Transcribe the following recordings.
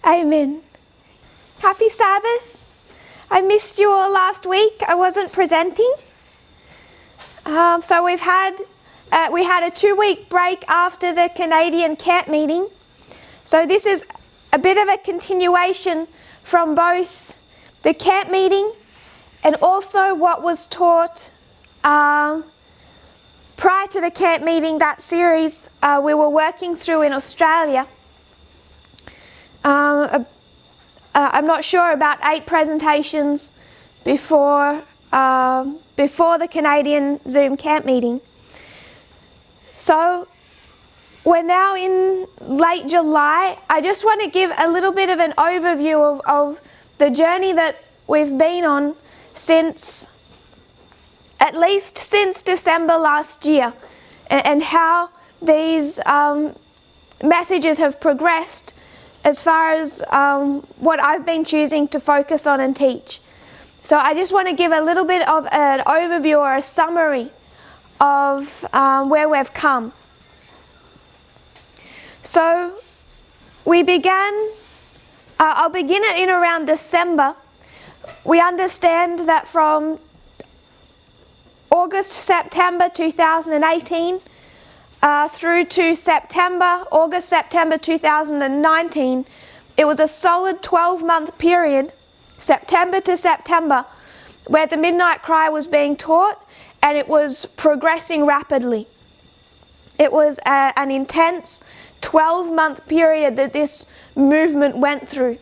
Amen. Happy Sabbath. I missed you all last week. I wasn't presenting. So we had a 2-week break after the Canadian camp meeting. So this is a bit of a continuation from both the camp meeting and also what was taught prior to the camp meeting, that series we were working through in Australia. I'm not sure, about 8 presentations before the Canadian Zoom camp meeting. So we're now in late July. I just want to give a little bit of an overview of the journey that we've been on at least since December last year, and how these messages have progressed as far as what I've been choosing to focus on and teach. So I just want to give a little bit of an overview or a summary of where we've come. So we began, I'll begin it in around December. We understand that from August-September 2018 through to August-September 2019, it was a solid 12-month period, September to September, where the Midnight Cry was being taught, and it was progressing rapidly. It was an intense 12-month period that this movement went through.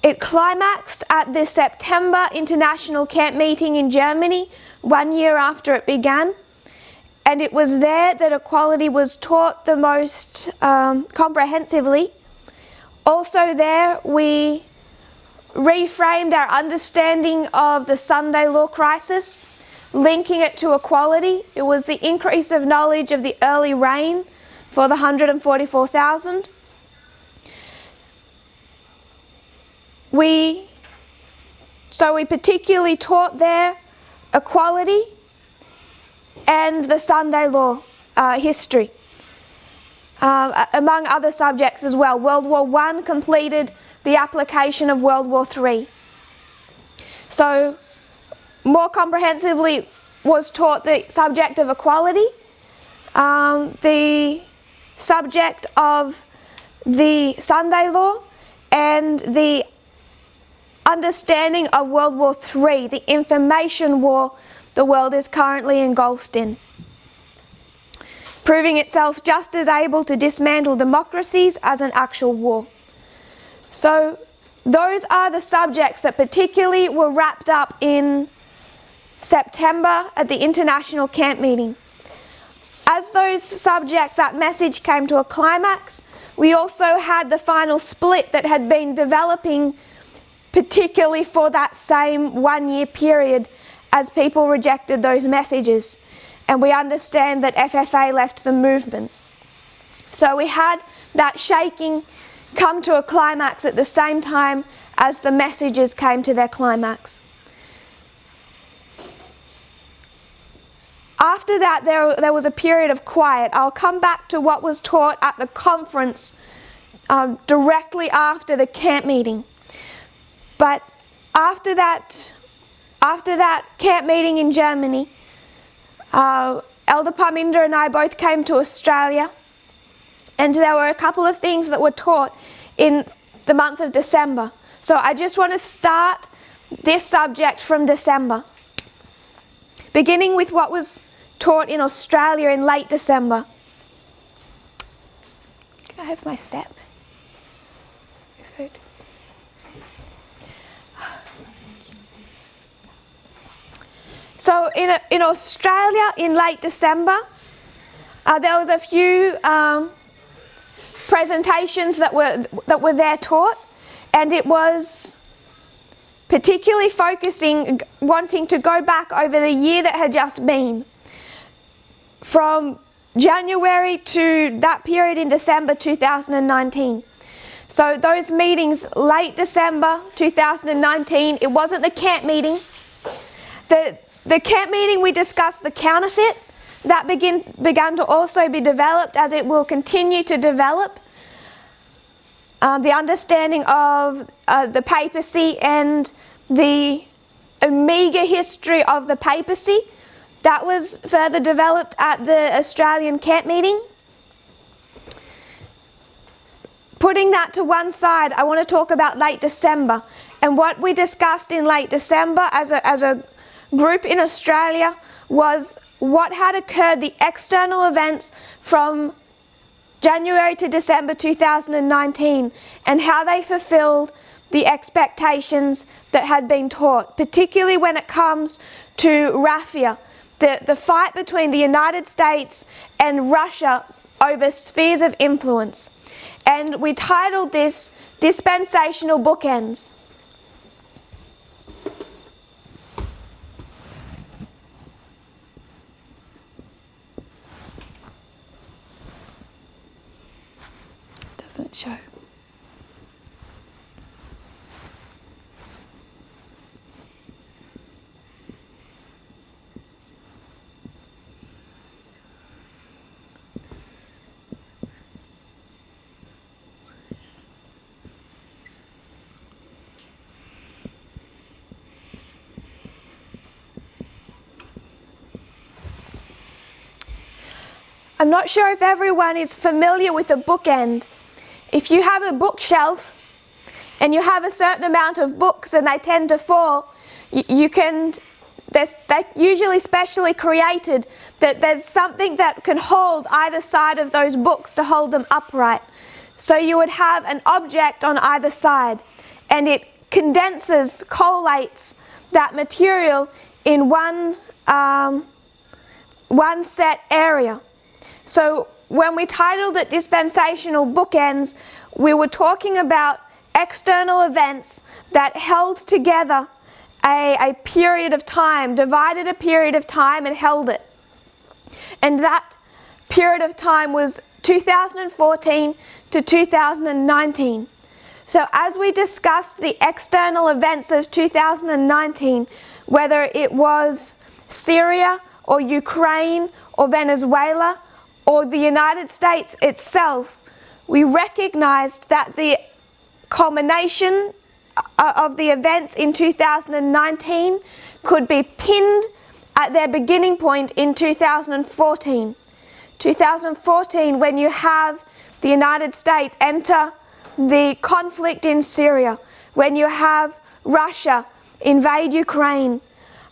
It climaxed at the September International Camp Meeting in Germany, 1 year after it began. And it was there that equality was taught the most comprehensively. Also there, we reframed our understanding of the Sunday law crisis, linking it to equality. It was the increase of knowledge of the early rain for the 144,000. So we particularly taught there equality and the Sunday law history, among other subjects as well. World War I completed the application of World War III. So more comprehensively was taught the subject of equality, the subject of the Sunday law, and the understanding of World War III, the information war the world is currently engulfed in, proving itself just as able to dismantle democracies as an actual war. So those are the subjects that particularly were wrapped up in September at the International Camp Meeting. As those subjects, that message came to a climax, we also had the final split that had been developing particularly for that same 1-year period as people rejected those messages. And we understand that FFA left the movement. So we had that shaking come to a climax at the same time as the messages came to their climax. After that, there was a period of quiet. I'll come back to what was taught at the conference directly after the camp meeting. But after that camp meeting in Germany, Elder Parminder and I both came to Australia, and there were a couple of things that were taught in the month of December. So I just want to start this subject from December, beginning with what was taught in Australia in late December. Can I have my step? Good. So in Australia in late December, there was a few presentations that were there taught, and it was particularly wanting to go back over the year that had just been, from January to that period in December 2019. So those meetings, late December 2019, it wasn't the camp meeting. The camp meeting, we discussed the counterfeit. That began to also be developed, as it will continue to develop. the understanding of the papacy and the meagre history of the papacy. That was further developed at the Australian camp meeting. Putting that to one side, I want to talk about late December. And what we discussed in late December as a group in Australia was what had occurred, the external events from January to December 2019, and how they fulfilled the expectations that had been taught, particularly when it comes to raffia, the fight between the United States and Russia over spheres of influence. And we titled this Dispensational Bookends. Doesn't show. I'm not sure if everyone is familiar with a bookend. If you have a bookshelf and you have a certain amount of books and they tend to fall, they're usually specially created that there's something that can hold either side of those books to hold them upright. So you would have an object on either side, and it condenses, collates that material in one set area. So when we titled it Dispensational Bookends, we were talking about external events that held together a period of time, divided a period of time and held it. And that period of time was 2014 to 2019. So as we discussed the external events of 2019, whether it was Syria or Ukraine or Venezuela, or the United States itself, we recognized that the culmination of the events in 2019 could be pinned at their beginning point in 2014. 2014, when you have the United States enter the conflict in Syria, when you have Russia invade Ukraine,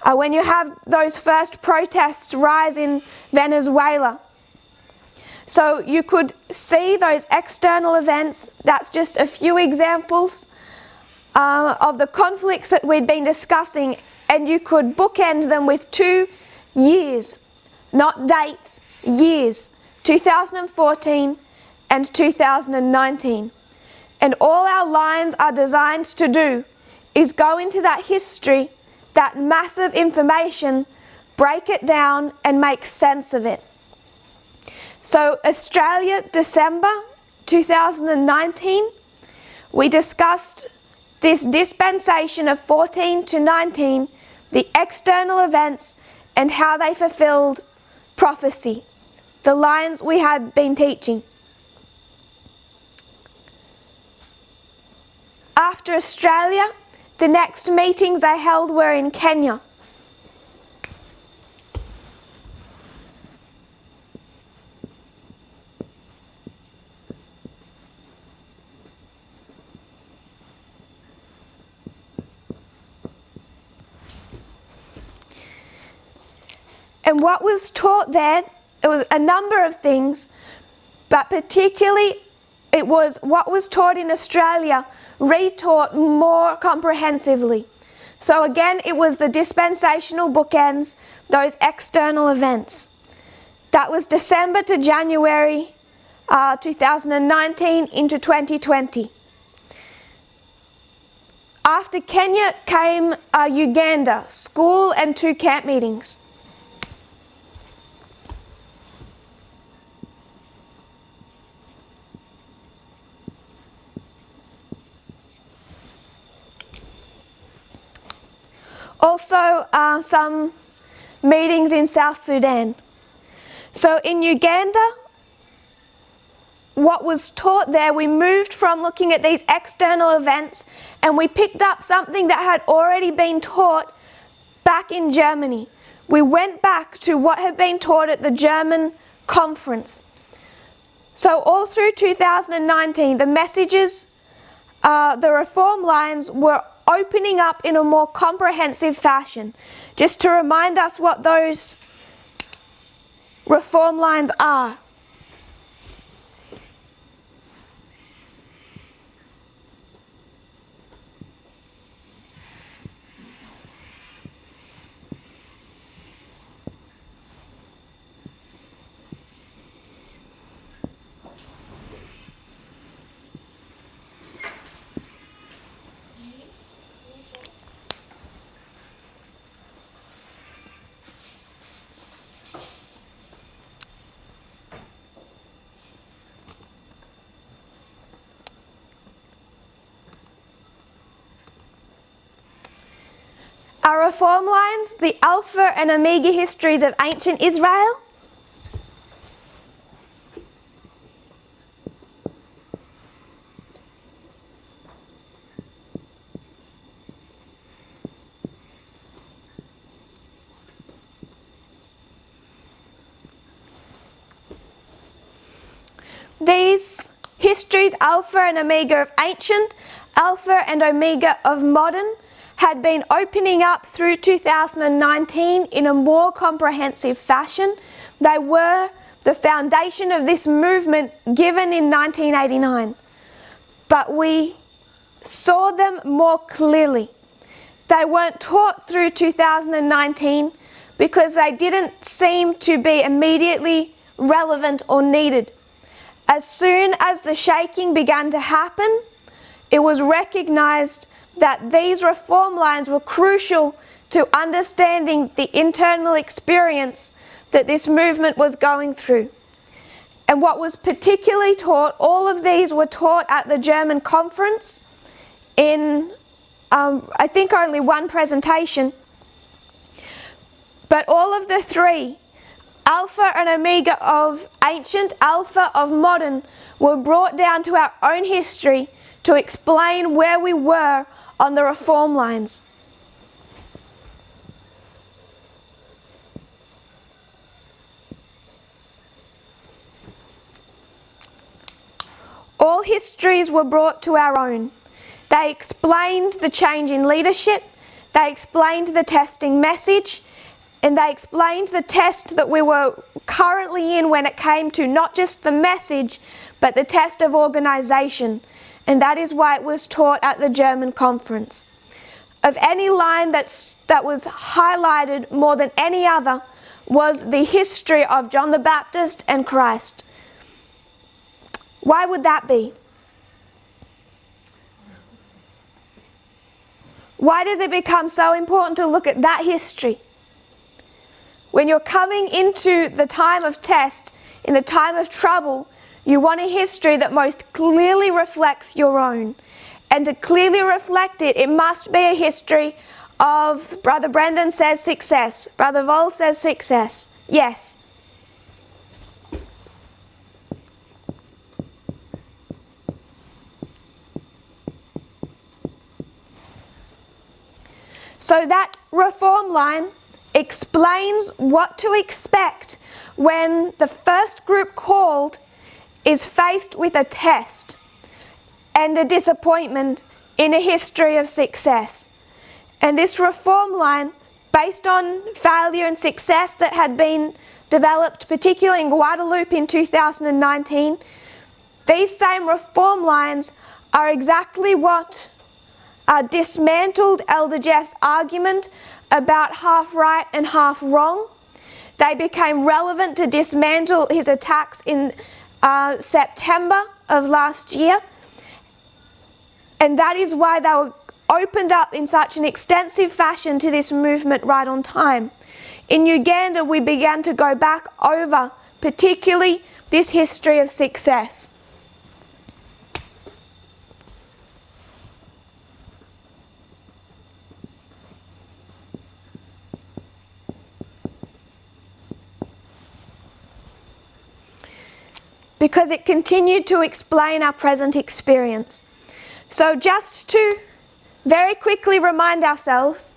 when you have those first protests rise in Venezuela. So you could see those external events. That's just a few examples of the conflicts that we'd been discussing, and you could bookend them with 2 years, not dates, years, 2014 and 2019. And all our lines are designed to do is go into that history, that massive information, break it down and make sense of it. So Australia, December 2019, we discussed this dispensation of 14 to 19, the external events and how they fulfilled prophecy, the lines we had been teaching. After Australia, the next meetings I held were in Kenya. And what was taught there, it was a number of things, but particularly it was what was taught in Australia retaught more comprehensively. So again, it was the dispensational bookends, those external events. That was December to January 2019 into 2020. After Kenya came Uganda, school and 2 camp meetings. Also, some meetings in South Sudan. So in Uganda, what was taught there, we moved from looking at these external events and we picked up something that had already been taught back in Germany. We went back to what had been taught at the German conference. So all through 2019, the messages, the reform lines were opening up in a more comprehensive fashion. Just to remind us what those reform lines are. Our reform lines, the Alpha and Omega histories of ancient Israel. These histories, Alpha and Omega of ancient, Alpha and Omega of modern, had been opening up through 2019 in a more comprehensive fashion. They were the foundation of this movement given in 1989. But we saw them more clearly. They weren't taught through 2019 because they didn't seem to be immediately relevant or needed. As soon as the shaking began to happen, it was recognized that these reform lines were crucial to understanding the internal experience that this movement was going through. And what was particularly taught, all of these were taught at the German conference in, I think, only one presentation. But all of the three, Alpha and Omega of ancient, Alpha of modern, were brought down to our own history to explain where we were on the reform lines. All histories were brought to our own. They explained the change in leadership, they explained the testing message, and they explained the test that we were currently in when it came to not just the message, but the test of organisation. And that is why it was taught at the German conference. Of any line that was highlighted more than any other was the history of John the Baptist and Christ. Why would that be? Why does it become so important to look at that history? When you're coming into the time of test, in the time of trouble, you want a history that most clearly reflects your own. And to clearly reflect it, it must be a history of, Brother Brendan says success, Brother Vol says success. Yes. So that reform line explains what to expect when the first group called is faced with a test and a disappointment in a history of success. And this reform line, based on failure and success that had been developed, particularly in Guadeloupe in 2019, these same reform lines are exactly what dismantled Elder Jeff's argument about half right and half wrong. They became relevant to dismantle his attacks in September of last year. And that is why they were opened up in such an extensive fashion to this movement right on time. In Uganda, we began to go back over, particularly this history of success. because it continued to explain our present experience. So just to very quickly remind ourselves,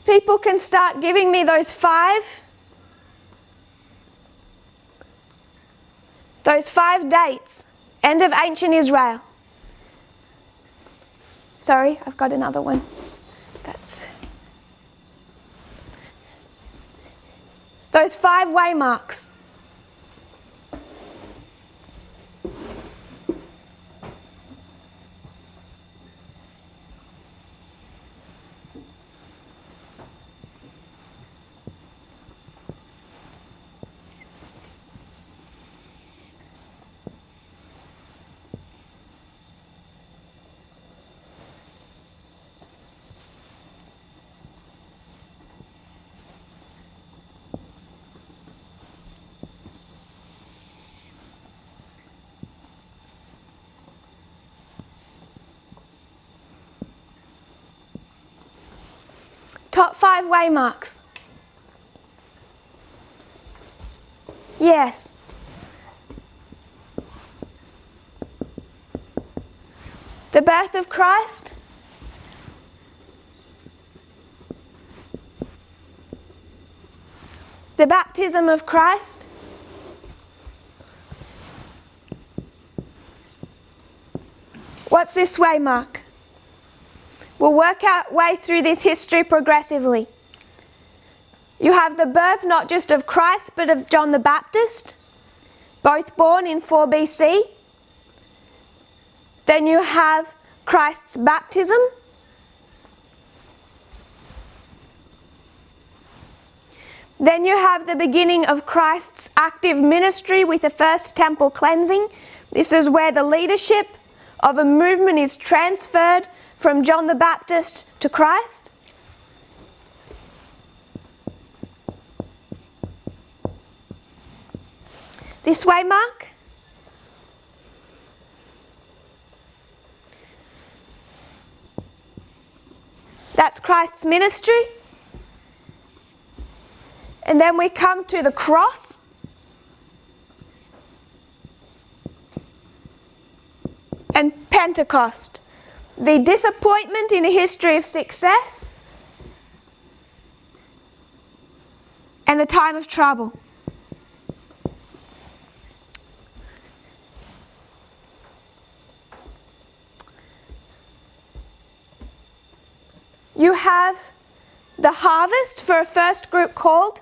people can start giving me those five dates. End of ancient Israel. Sorry, I've got another one. That's those 5 waymarks. Top 5 waymarks. Yes. The birth of Christ. The baptism of Christ. What's this waymark? We'll work our way through this history progressively. You have the birth not just of Christ but of John the Baptist, both born in 4 BC. Then you have Christ's baptism. Then you have the beginning of Christ's active ministry with the first temple cleansing. This is where the leadership of a movement is transferred from John the Baptist to Christ. This waymark. That's Christ's ministry. And then we come to the cross. And Pentecost. The disappointment in a history of success and the time of trouble. You have the harvest for a first group called.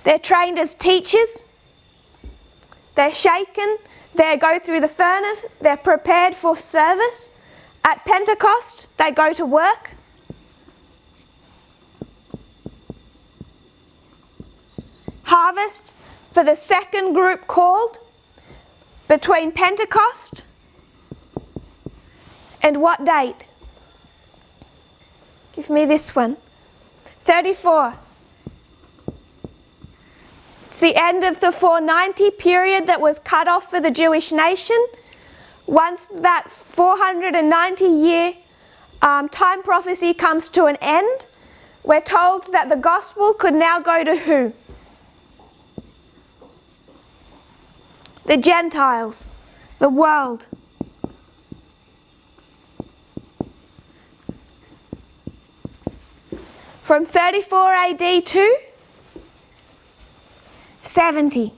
They're trained as teachers. They're shaken. They go through the furnace. They're prepared for service. At Pentecost, they go to work. Harvest for the second group called between Pentecost and what date? Give me this one. 34. It's the end of the 490 period that was cut off for the Jewish nation. Once that 490-year time prophecy comes to an end, we're told that the gospel could now go to who? The Gentiles, the world. From 34 AD to 70.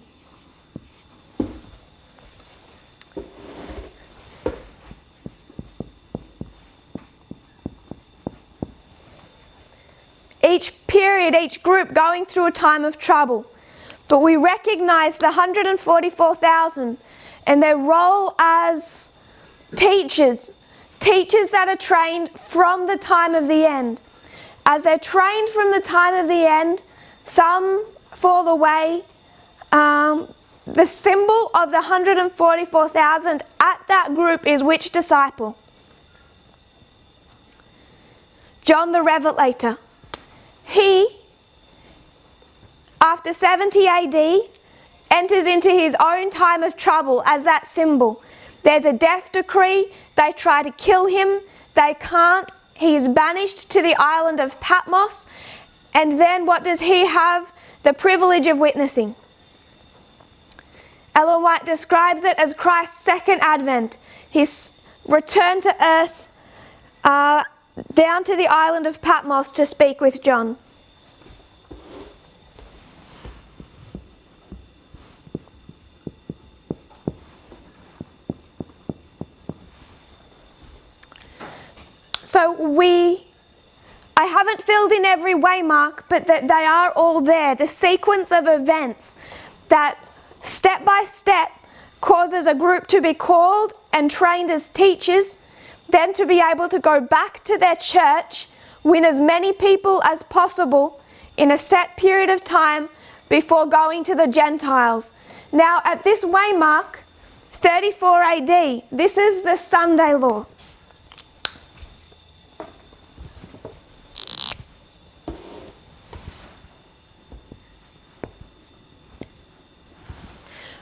Each period, each group going through a time of trouble. But we recognize the 144,000 and their role as teachers that are trained from the time of the end. As they're trained from the time of the end, some fall away. The symbol of the 144,000 at that group is which disciple? John the Revelator. He, after 70 AD, enters into his own time of trouble as that symbol. There's a death decree. They try to kill him. They can't. He is banished to the island of Patmos. And then what does he have? The privilege of witnessing. Ellen White describes it as Christ's second advent. His return to earth, down to the island of Patmos to speak with John. So I haven't filled in every waymark, but that they are all there. The sequence of events that step by step causes a group to be called and trained as teachers, then to be able to go back to their church, win as many people as possible in a set period of time before going to the Gentiles. Now at this waymark, 34 AD, this is the Sunday law.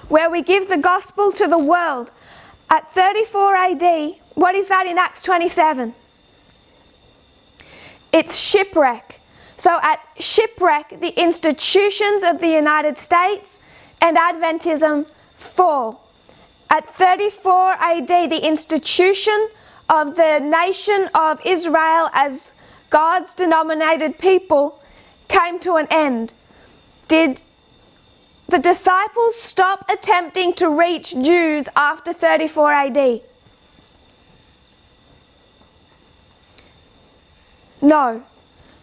Where we give the gospel to the world. At 34 AD, what is that in Acts 27? It's shipwreck. So at shipwreck, the institutions of the United States and Adventism fall. At 34 AD, the institution of the nation of Israel as God's denominated people came to an end. Did the disciples stop attempting to reach Jews after 34 AD? No.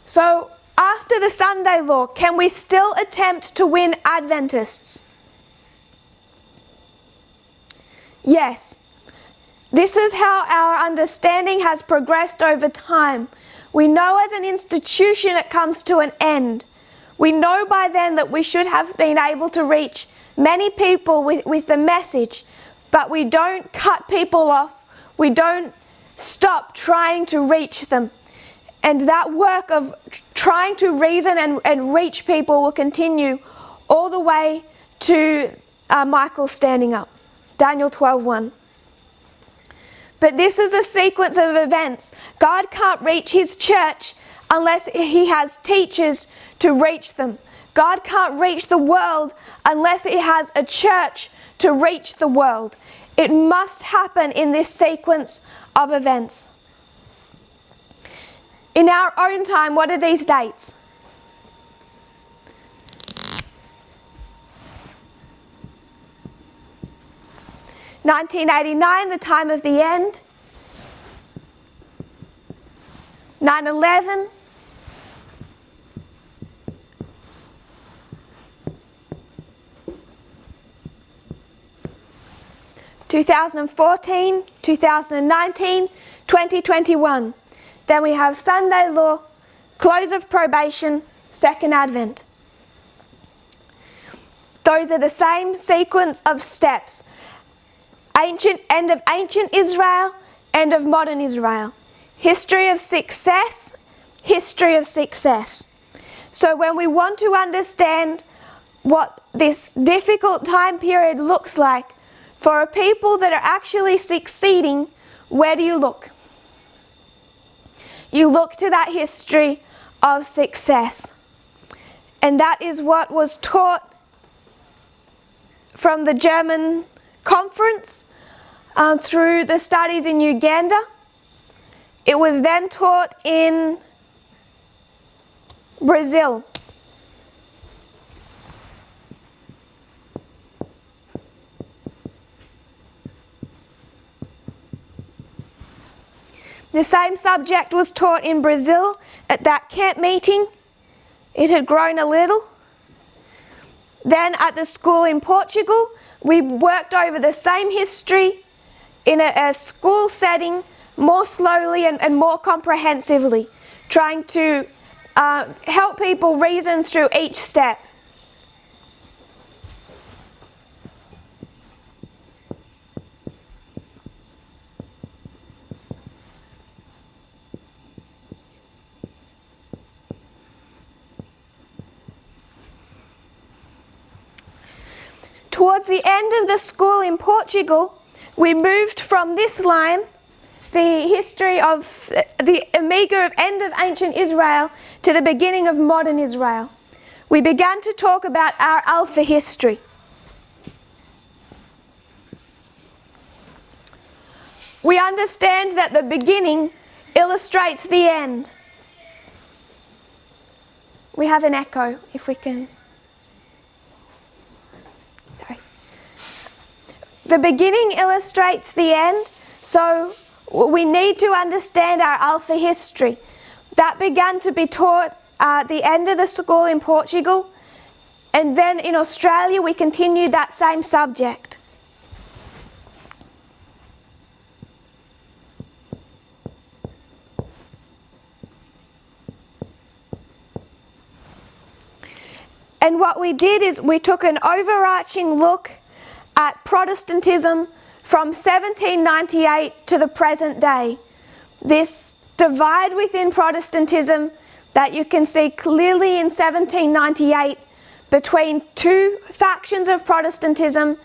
So after the Sunday law, can we still attempt to win Adventists? Yes. This is how our understanding has progressed over time. We know as an institution it comes to an end. We know by then that we should have been able to reach many people with the message, but we don't cut people off. We don't stop trying to reach them. And that work of trying to reason and reach people will continue all the way to Michael standing up. Daniel 12:1. But this is the sequence of events. God can't reach his church unless he has teachers to reach them. God can't reach the world unless he has a church to reach the world. It must happen in this sequence of events. In our own time, what are these dates? (1989), the time of the end. 9/11. 2014, 2019, 2021. Then we have Sunday law, close of probation, second advent. Those are the same sequence of steps. End of ancient Israel, end of modern Israel. History of success, history of success. So when we want to understand what this difficult time period looks like for a people that are actually succeeding, where do you look? You look to that history of success. And that is what was taught from the German conference through the studies in Uganda. It was then taught in Brazil. The same subject was taught in Brazil at that camp meeting. It had grown a little. Then at the school in Portugal, we worked over the same history in a school setting more slowly and more comprehensively, trying to help people reason through each step. Towards the end of the school in Portugal, we moved from this line, the history of the Omega of end of ancient Israel, to the beginning of modern Israel. We began to talk about our Alpha history. We understand that the beginning illustrates the end. We have an echo, if we can. Sorry. The beginning illustrates the end, so we need to understand our Alpha history. That began to be taught at the end of the school in Portugal, and then in Australia we continued that same subject. And what we did is we took an overarching look at Protestantism from 1798 to the present day. This divide within Protestantism that you can see clearly in 1798 between two factions of Protestantism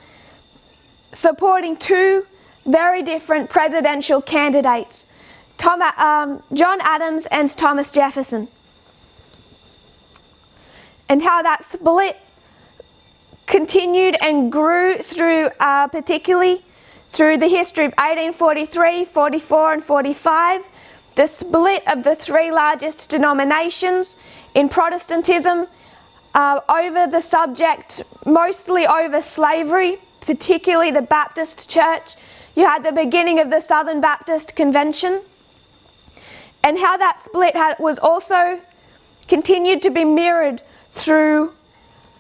supporting two very different presidential candidates, John Adams and Thomas Jefferson. And how that split continued and grew through, particularly through the history of 1843, 44 and 45, the split of the three largest denominations in Protestantism over the subject, mostly over slavery, particularly the Baptist Church. You had the beginning of the Southern Baptist Convention, and how that split was also continued to be mirrored through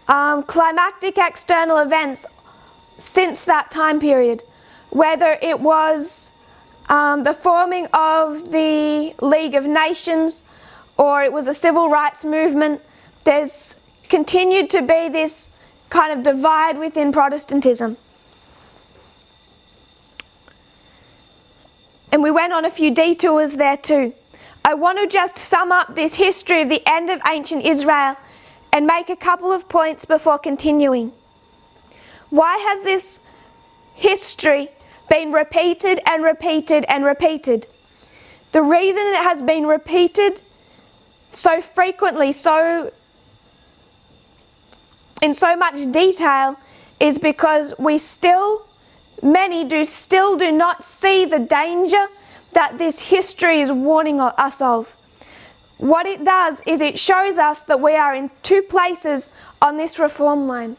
climactic external events since that time period, whether it was the forming of the League of Nations or it was the civil rights movement. There's continued to be this kind of divide within Protestantism. And we went on a few detours there too. I want to just sum up this history of the end of ancient Israel and make a couple of points before continuing. Why has this history been repeated and repeated and repeated? The reason it has been repeated so frequently, in so much detail, is because many still do not see the danger that this history is warning us of. What it does is it shows us that we are in two places on this reform line.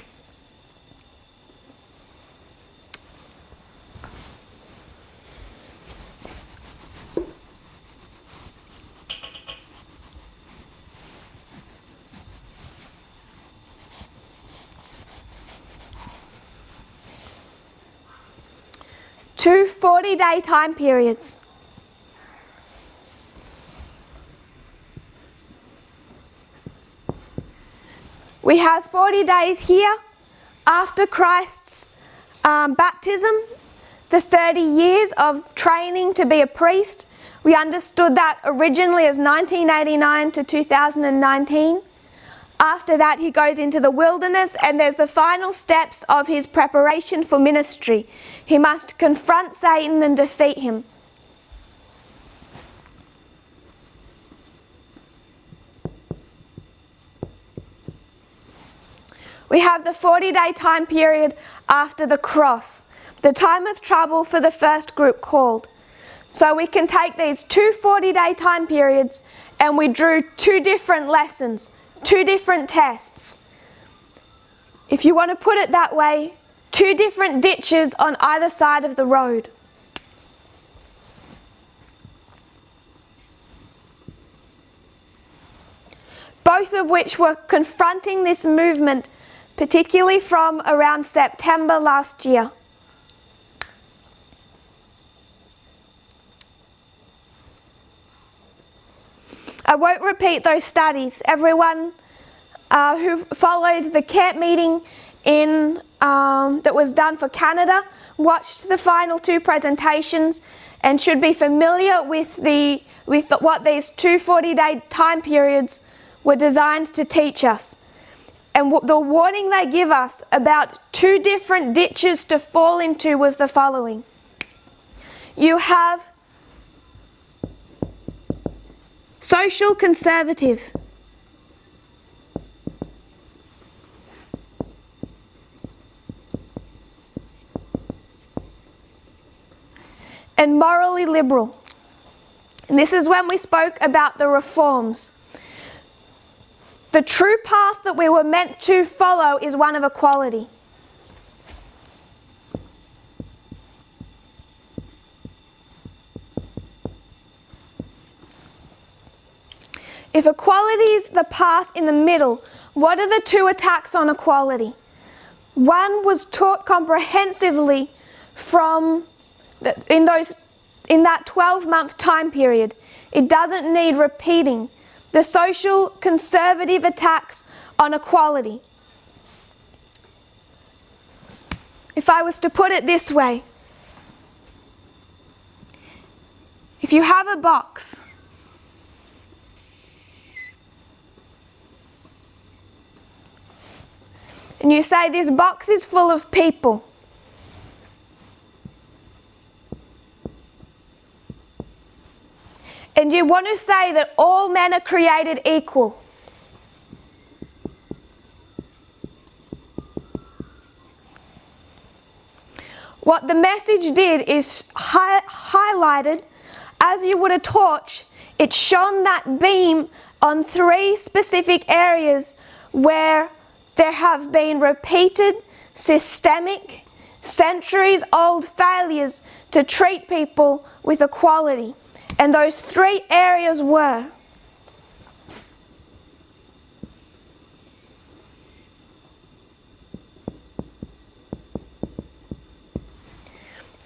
Two 40-day time periods. We have 40 days here after Christ's baptism, the 30 years of training to be a priest. We understood that originally as 1989 to 2019. After that, he goes into the wilderness, and there's the final steps of his preparation for ministry. He must confront Satan and defeat him. We have the 40-day time period after the cross, the time of trouble for the first group called. So we can take these two 40-day time periods and we drew two different lessons, two different tests. If you want to put it that way, two different ditches on either side of the road. Both of which were confronting this movement, particularly from around September last year. I won't repeat those studies. Everyone who followed the camp meeting that was done for Canada watched the final 2 presentations and should be familiar with what these 2 40-day time periods were designed to teach us. And the warning they give us about 2 different ditches to fall into was the following. You have social conservative. And morally liberal. And this is when we spoke about the reforms. The true path that we were meant to follow is one of equality. If equality is the path in the middle, what are the 2 attacks on equality? One was taught comprehensively in that 12-month time period. It doesn't need repeating. The social conservative attacks on equality. If I was to put it this way, if you have a box and you say this box is full of people, and you want to say that all men are created equal, what the message did is highlighted, as you would a torch, it shone that beam on 3 specific areas where there have been repeated, systemic, centuries-old failures to treat people with equality. And those 3 areas were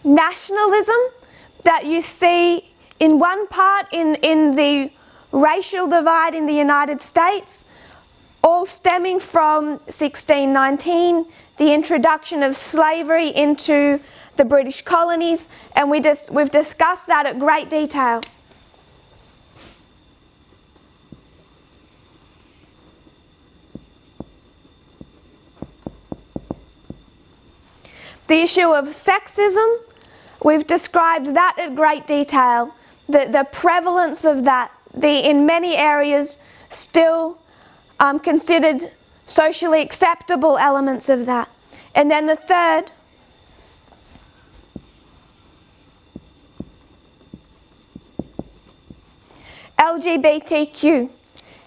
nationalism, that you see in one part in the racial divide in the United States, all stemming from 1619, the introduction of slavery into the British colonies, and we've discussed that at great detail. The issue of sexism, we've described that at great detail. The prevalence of that, in many areas still considered socially acceptable elements of that. And then the third, LGBTQ,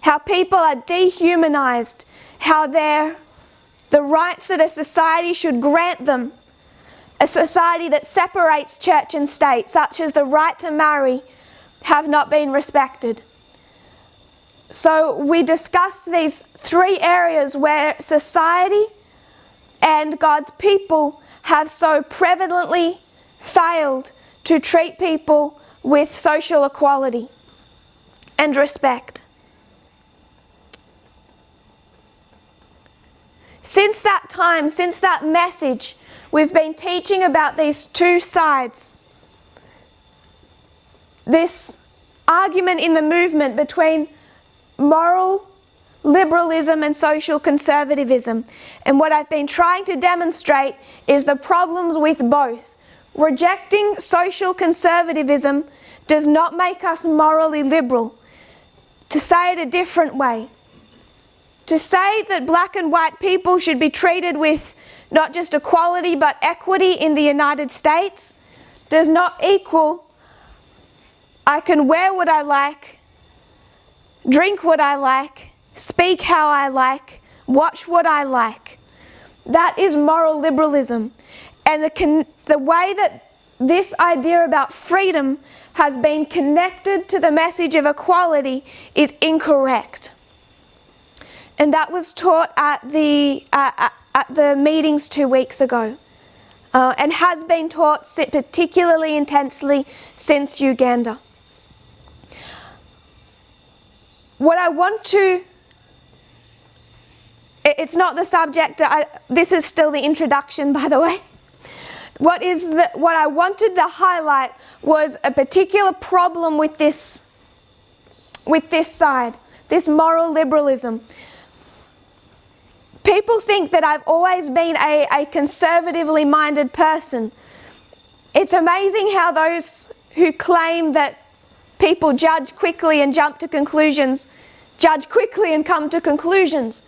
how people are dehumanized, how the rights that a society should grant them, a society that separates church and state, such as the right to marry, have not been respected. So we discussed these 3 areas where society and God's people have so prevalently failed to treat people with social equality and respect. Since that time, since that message, we've been teaching about these 2 sides. This argument in the movement between moral liberalism and social conservatism. And what I've been trying to demonstrate is the problems with both. Rejecting social conservatism does not make us morally liberal. To say it a different way, to say that black and white people should be treated with not just equality but equity in the United States does not equal I can wear what I like, drink what I like, speak how I like, watch what I like. That is moral liberalism. And the way that this idea about freedom has been connected to the message of equality is incorrect. And that was taught at the meetings 2 weeks ago, and has been taught particularly intensely since Uganda. what I want to, it's not the subject, this is still the introduction, by the way. What I wanted to highlight was a particular problem with this side, this moral liberalism. People think that I've always been a conservatively minded person. It's amazing how those who claim that people judge quickly and jump to conclusions, judge quickly and come to conclusions.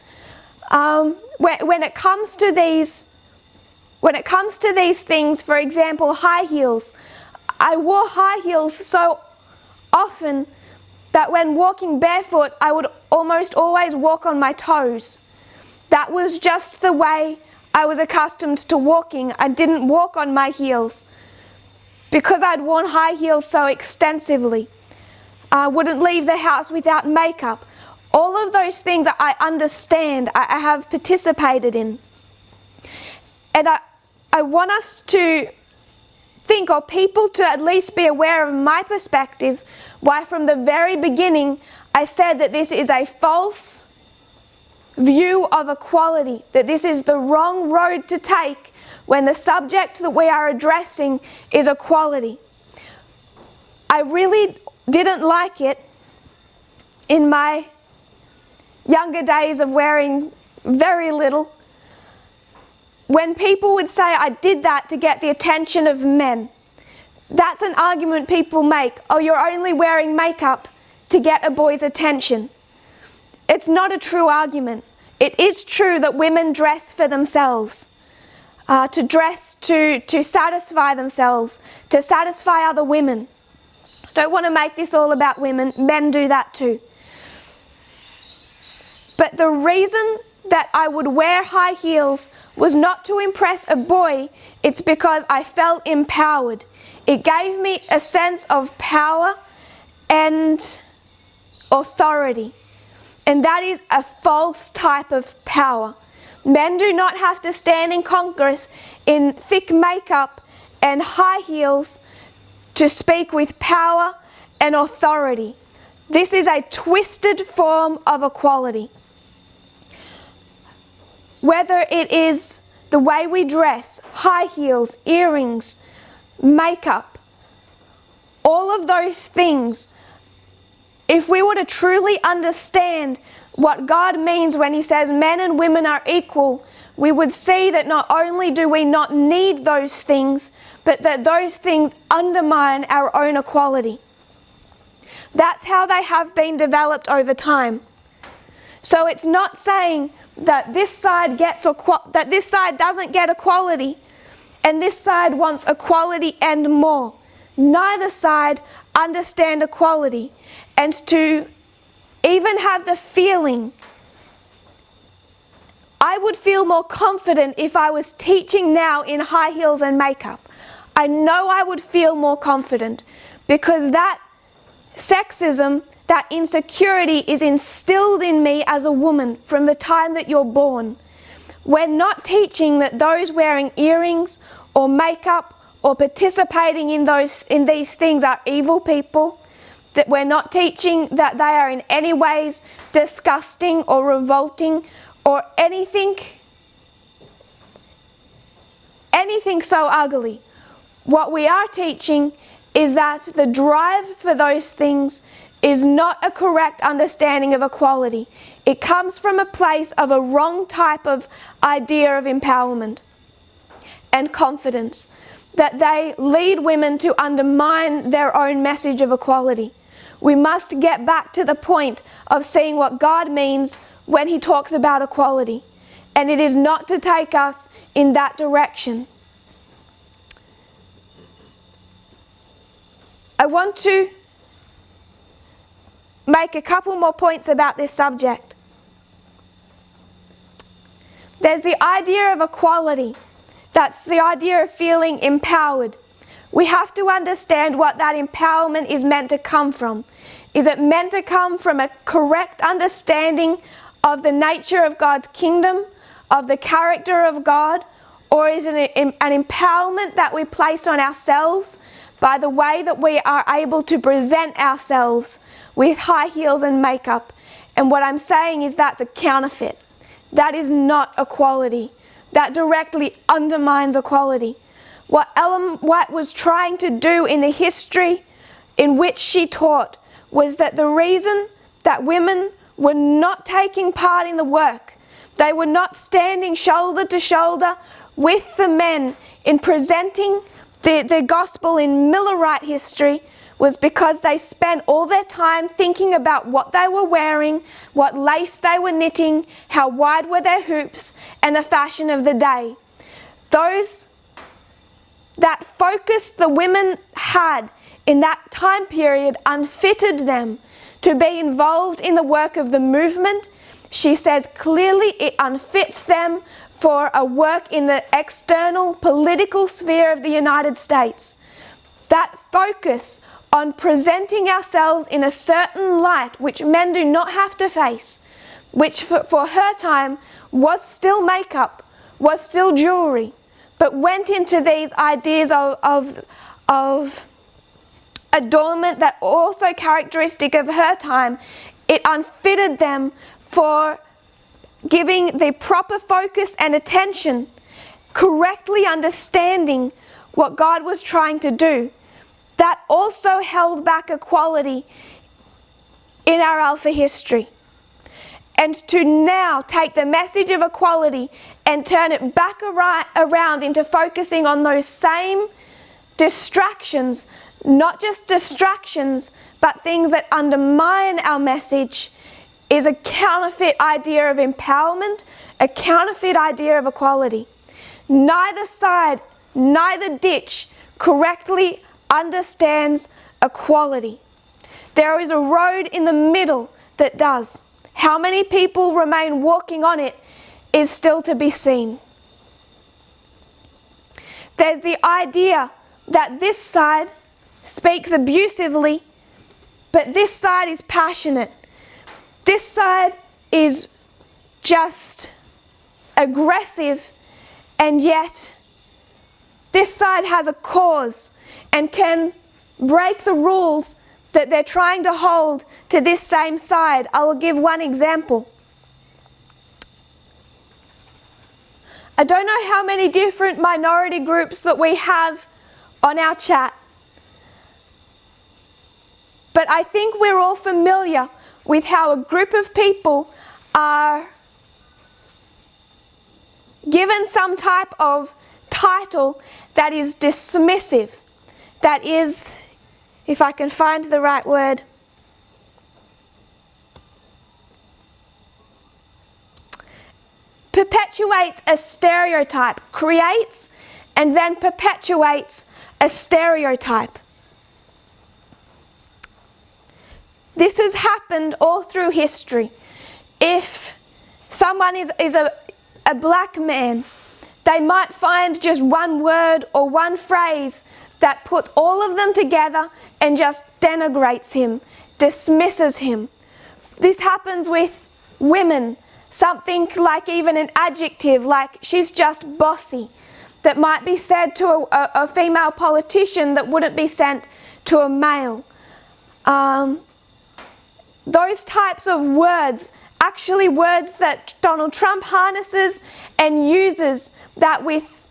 When it comes to these things, for example, high heels, I wore high heels so often that when walking barefoot, I would almost always walk on my toes. That was just the way I was accustomed to walking. I didn't walk on my heels because I'd worn high heels so extensively. I wouldn't leave the house without makeup. All of those things I understand, I have participated in. And I want us to think, or people to at least be aware of my perspective, why from the very beginning I said that this is a false view of equality, that this is the wrong road to take when the subject that we are addressing is equality. I really didn't like it in my younger days of wearing very little, when people would say I did that to get the attention of men. That's an argument people make. Oh, you're only wearing makeup to get a boy's attention. It's not a true argument. It is true that women dress for themselves, to dress to satisfy themselves, to satisfy other women. Don't want to make this all about women. Men do that too. But the reason that I would wear high heels was not to impress a boy. It's because I felt empowered. It gave me a sense of power and authority. And that is a false type of power. Men do not have to stand in Congress in thick makeup and high heels to speak with power and authority. This is a twisted form of equality. Whether it is the way we dress, high heels, earrings, makeup, all of those things, if we were to truly understand what God means when He says men and women are equal, we would see that not only do we not need those things, but that those things undermine our own equality. That's how they have been developed over time. So it's not saying that this side doesn't get equality and this side wants equality and more. Neither side understand equality. And to even have the feeling, I would feel more confident if I was teaching now in high heels and makeup. I know I would feel more confident because that sexism, that insecurity is instilled in me as a woman from the time that you're born. We're not teaching that those wearing earrings or makeup or participating in these things are evil people. That we're not teaching that they are in any ways disgusting or revolting or anything so ugly. What we are teaching is that the drive for those things is not a correct understanding of equality. It comes from a place of a wrong type of idea of empowerment and confidence, that they lead women to undermine their own message of equality. We must get back to the point of seeing what God means when He talks about equality, and it is not to take us in that direction. I want to make a couple more points about this subject. There's the idea of equality. That's the idea of feeling empowered. We have to understand what that empowerment is meant to come from. Is it meant to come from a correct understanding of the nature of God's kingdom, of the character of God, or is it an empowerment that we place on ourselves by the way that we are able to present ourselves with high heels and makeup And what I'm saying is that's a counterfeit. That is not equality. That directly undermines equality. What Ellen White was trying to do in the history in which she taught was that the reason that women were not taking part in the work, they were not standing shoulder to shoulder with the men in presenting the gospel in Millerite history, was because they spent all their time thinking about what they were wearing, what lace they were knitting, how wide were their hoops, and the fashion of the day. That focus the women had in that time period unfitted them to be involved in the work of the movement. She says clearly it unfits them for a work in the external political sphere of the United States. That focus on presenting ourselves in a certain light which men do not have to face, which for her time was still makeup, was still jewelry, but went into these ideas of adornment that also characteristic of her time. It unfitted them for giving the proper focus and attention, correctly understanding what God was trying to do. That also held back equality in our Alpha history. And to now take the message of equality and turn it back around into focusing on those same distractions, not just distractions, but things that undermine our message, is a counterfeit idea of empowerment, a counterfeit idea of equality. Neither side, neither ditch correctly understands equality. There is a road in the middle that does. How many people remain walking on it is still to be seen. There's the idea that this side speaks abusively, but this side is passionate. This side is just aggressive, and yet this side has a cause and can break the rules that they're trying to hold to this same side. I will give one example. I don't know how many different minority groups that we have on our chat, but I think we're all familiar with how a group of people are given some type of title that is dismissive, that is, if I can find the right word, perpetuates a stereotype, creates and then perpetuates a stereotype. This has happened all through history. If someone is a black man, they might find just one word or one phrase that puts all of them together and just denigrates him, dismisses him. This happens with women. Something like even an adjective like she's just bossy that might be said to a female politician that wouldn't be sent to a male. Those types of words, actually words that Donald Trump harnesses and uses, that with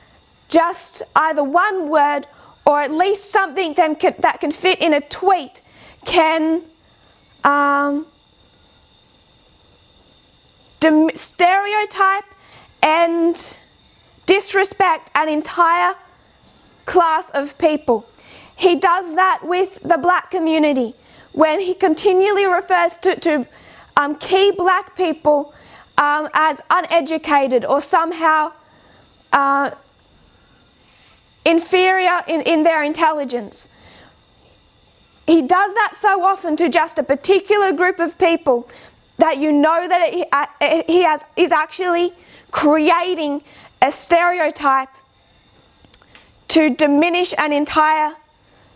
just either one word or at least something that can fit in a tweet can stereotype and disrespect an entire class of people. He does that with the black community when he continually refers to key black people as uneducated or somehow inferior in their intelligence. He does that so often to just a particular group of people that you know that is actually creating a stereotype to diminish an entire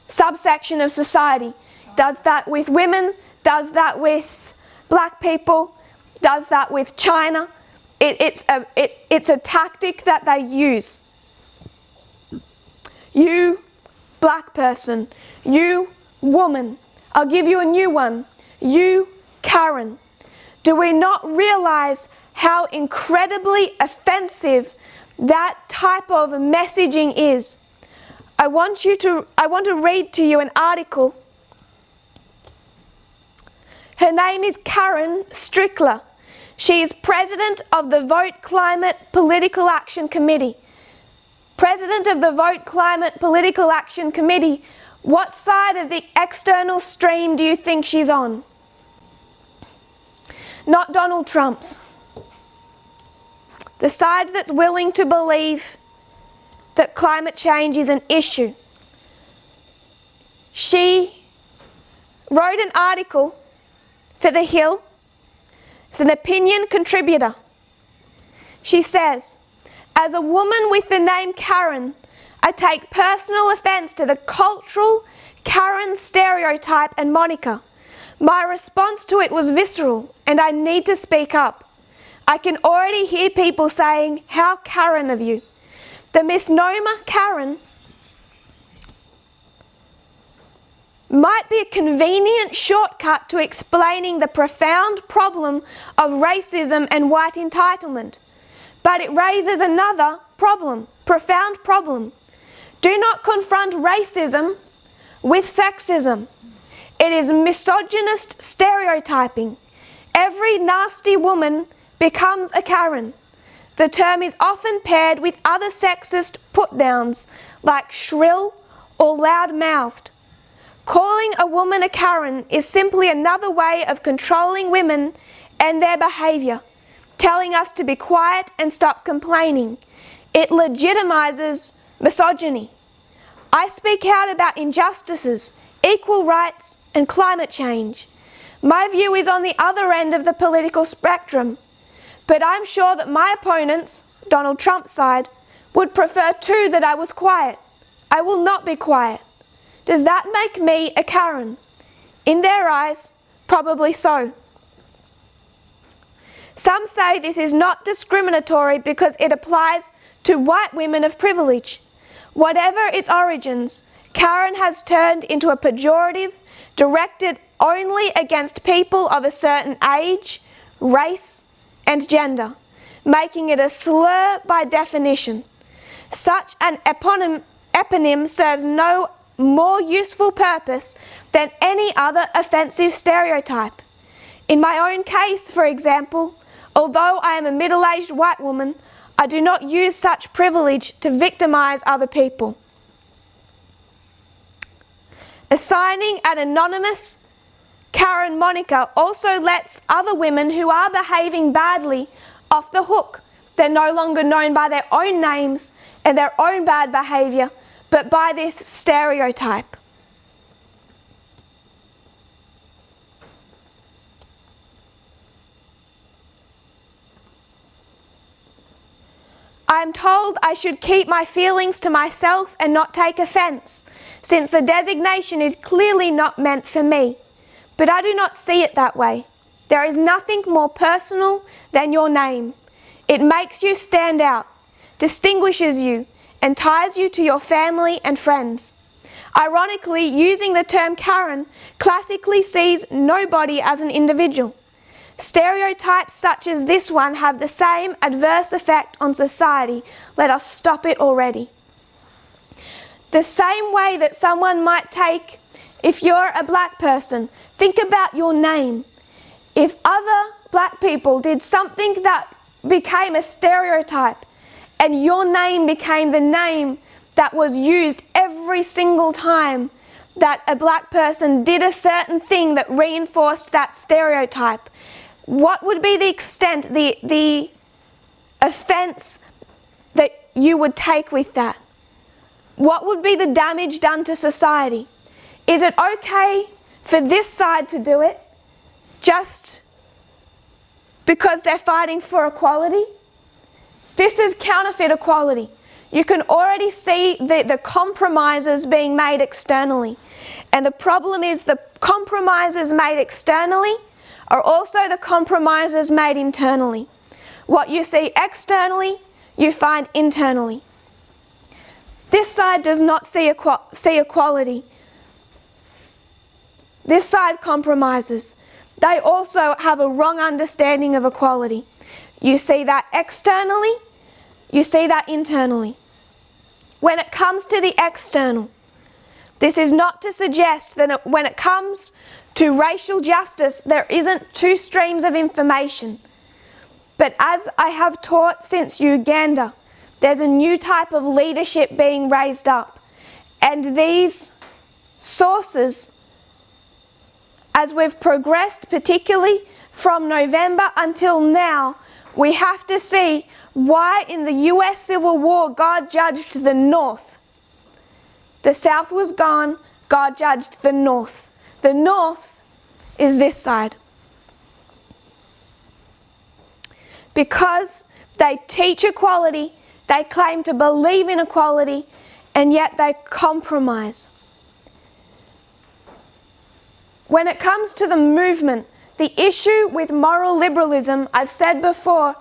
subsection of society. Does that with women, does that with black people, does that with China. It's a tactic that they use. You black person, you woman, I'll give you a new one, you Karen. Do we not realize how incredibly offensive that type of messaging is? I want to read to you an article. Her name is Karen Strickler. She is president of the Vote Climate Political Action Committee. President of the Vote Climate Political Action Committee, what side of the external stream do you think she's on? Not Donald Trump's. The side that's willing to believe that climate change is an issue. She wrote an article for The Hill. It's an opinion contributor. She says, as a woman with the name Karen, I take personal offense to the cultural Karen stereotype and moniker. My response to it was visceral, and I need to speak up. I can already hear people saying, how Karen of you. The misnomer Karen might be a convenient shortcut to explaining the profound problem of racism and white entitlement. But it raises another problem, profound problem. Do not confront racism with sexism. It is misogynist stereotyping. Every nasty woman becomes a Karen. The term is often paired with other sexist put-downs like shrill or loud-mouthed. Calling a woman a Karen is simply another way of controlling women and their behaviour, telling us to be quiet and stop complaining. It legitimizes misogyny. I speak out about injustices, equal rights, and climate change. My view is on the other end of the political spectrum, but I'm sure that my opponents, Donald Trump's side, would prefer too that I was quiet. I will not be quiet. Does that make me a Karen? In their eyes, probably so. Some say this is not discriminatory because it applies to white women of privilege. Whatever its origins, Karen has turned into a pejorative directed only against people of a certain age, race, and gender, making it a slur by definition. Such an eponym serves no more useful purpose than any other offensive stereotype. In my own case, for example, although I am a middle-aged white woman, I do not use such privilege to victimize other people. Assigning an anonymous Karen moniker also lets other women who are behaving badly off the hook. They're no longer known by their own names and their own bad behavior, but by this stereotype. I am told I should keep my feelings to myself and not take offense, since the designation is clearly not meant for me. But I do not see it that way. There is nothing more personal than your name. It makes you stand out, distinguishes you, and ties you to your family and friends. Ironically, using the term Karen classically sees nobody as an individual. Stereotypes such as this one have the same adverse effect on society. Let us stop it already. The same way that someone might take, if you're a black person, think about your name. If other black people did something that became a stereotype, and your name became the name that was used every single time that a black person did a certain thing that reinforced that stereotype, what would be the extent, the offense that you would take with that? What would be the damage done to society? Is it okay for this side to do it just because they're fighting for equality? This is counterfeit equality. You can already see the compromises being made externally. And the problem is the compromises made externally are also the compromises made internally. What you see externally, you find internally. This side does not see equality. This side compromises. they also have a wrong understanding of equality. You see that externally, you see that internally. When it comes to the external, this is not to suggest that when it comes to racial justice, there isn't two streams of information. But as I have taught since Uganda, there's a new type of leadership being raised up. And these sources, as we've progressed, particularly from November until now, we have to see why in the US Civil War God judged the North. The South was gone, God judged the North. The North is this side. Because they teach equality, they claim to believe in equality, and yet they compromise. When it comes to the movement, the issue with moral liberalism, I've said before,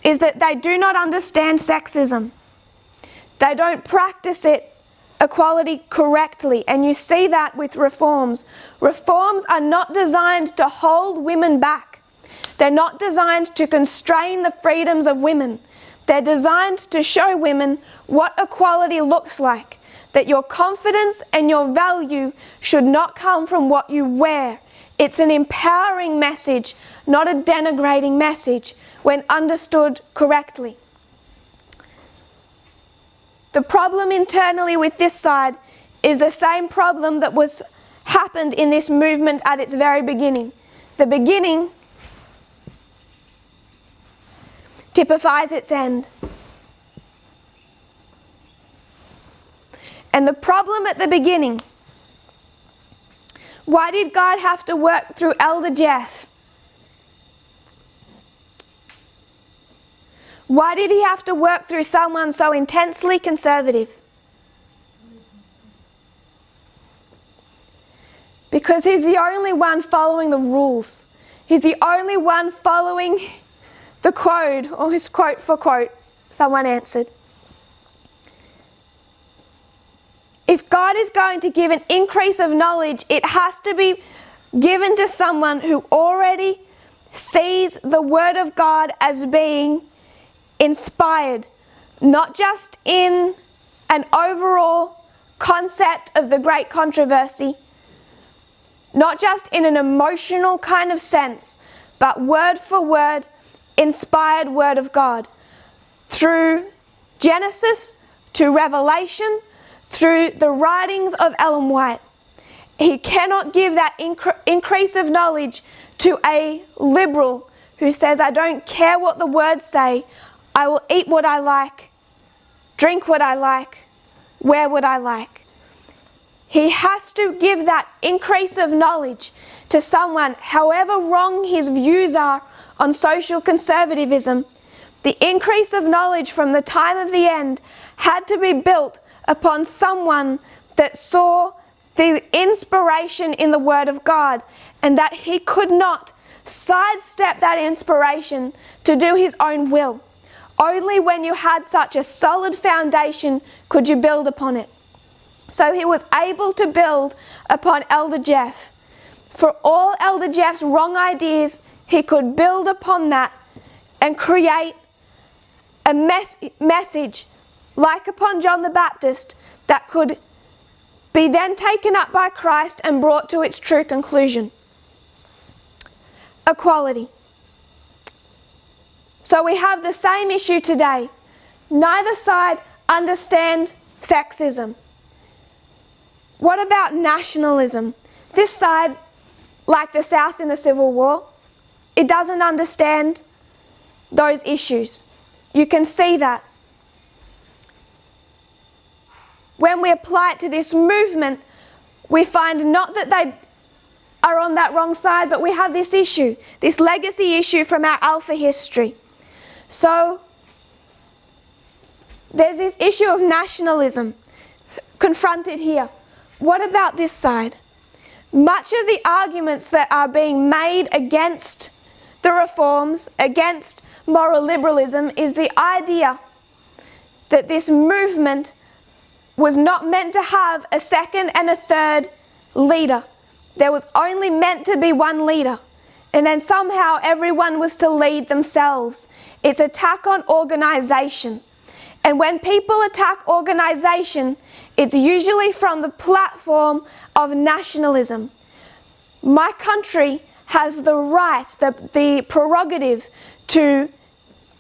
is that they do not understand sexism. They don't practice equality correctly, and you see that with reforms. Reforms are not designed to hold women back. They're not designed to constrain the freedoms of women. They're designed to show women what equality looks like, that your confidence and your value should not come from what you wear. It's an empowering message, not a denigrating message, when understood correctly. The problem internally with this side is the same problem that happened in this movement at its very beginning. The beginning typifies its end. And the problem at the beginning, why did God have to work through Elder Jeff? Why did he have to work through someone so intensely conservative? Because he's the only one following the rules. He's the only one following the code, or his quote for quote, someone answered. If God is going to give an increase of knowledge, it has to be given to someone who already sees the Word of God as being inspired, not just in an overall concept of the great controversy, not just in an emotional kind of sense, but word for word, inspired Word of God. Through Genesis to Revelation, through the writings of Ellen White. He cannot give that increase of knowledge to a liberal who says, I don't care what the words say, I will eat what I like, drink what I like, wear what I like. He has to give that increase of knowledge to someone, however wrong his views are on social conservatism. The increase of knowledge from the time of the end had to be built upon someone that saw the inspiration in the Word of God, and that he could not sidestep that inspiration to do his own will. Only when you had such a solid foundation could you build upon it. So he was able to build upon Elder Jeff. For all Elder Jeff's wrong ideas, he could build upon that and create a message like upon John the Baptist that could be then taken up by Christ and brought to its true conclusion. Equality. So we have the same issue today. Neither side understand sexism. What about nationalism? This side, like the South in the Civil War, it doesn't understand those issues. You can see that. When we apply it to this movement, we find not that they are on that wrong side, but we have this issue, this legacy issue from our Alpha history. So there's this issue of nationalism confronted here. What about this side? Much of the arguments that are being made against the reforms, against moral liberalism, is the idea that this movement was not meant to have a second and a third leader. There was only meant to be one leader, and then somehow everyone was to lead themselves. It's attack on organisation. And when people attack organisation, it's usually from the platform of nationalism. My country has the right, the prerogative to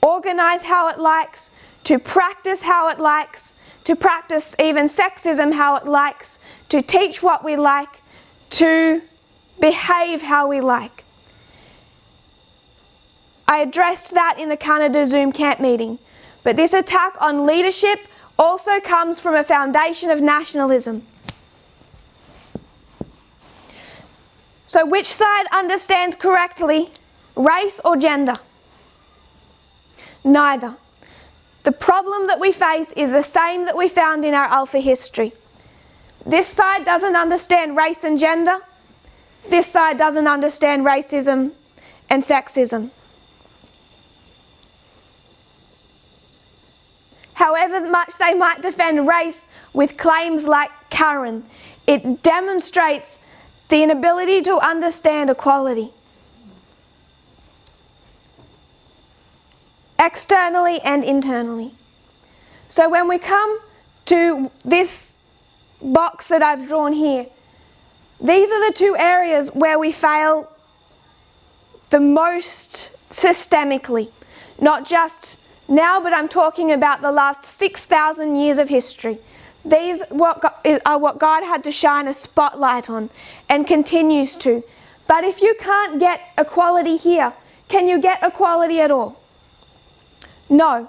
organise how it likes, to practice how it likes, to practice even sexism how it likes, to teach what we like, to behave how we like. I addressed that in the Canada Zoom camp meeting. But this attack on leadership also comes from a foundation of nationalism. So which side understands correctly race or gender? Neither. The problem that we face is the same that we found in our Alpha history. This side doesn't understand race and gender. This side doesn't understand racism and sexism. However much they might defend race with claims like Karen, it demonstrates the inability to understand equality. Externally and internally. So when we come to this box that I've drawn here, these are the two areas where we fail the most systemically. Not just now, but I'm talking about the last 6,000 years of history. These are what God had to shine a spotlight on and continues to. But if you can't get equality here, can you get equality at all? No.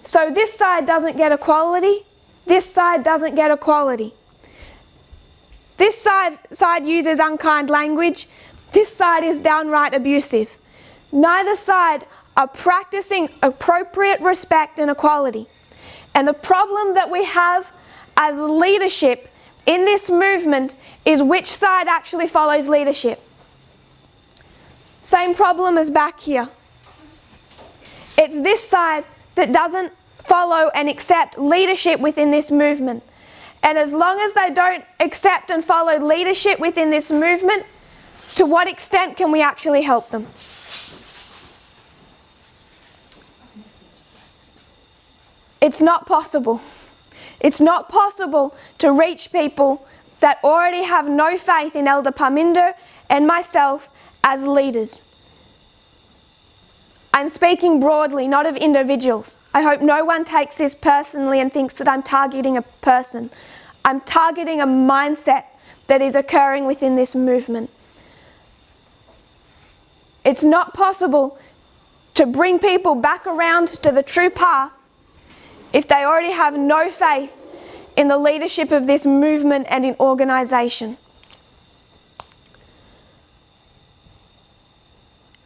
So this side doesn't get equality, this side doesn't get equality. This side uses unkind language, this side is downright abusive. Neither side are practicing appropriate respect and equality. And the problem that we have as leadership in this movement is which side actually follows leadership. Same problem as back here. It's this side that doesn't follow and accept leadership within this movement. And as long as they don't accept and follow leadership within this movement, to what extent can we actually help them? It's not possible. It's not possible to reach people that already have no faith in Elder Parminder and myself as leaders. I'm speaking broadly, not of individuals. I hope no one takes this personally and thinks that I'm targeting a person. I'm targeting a mindset that is occurring within this movement. It's not possible to bring people back around to the true path if they already have no faith in the leadership of this movement and in organisation.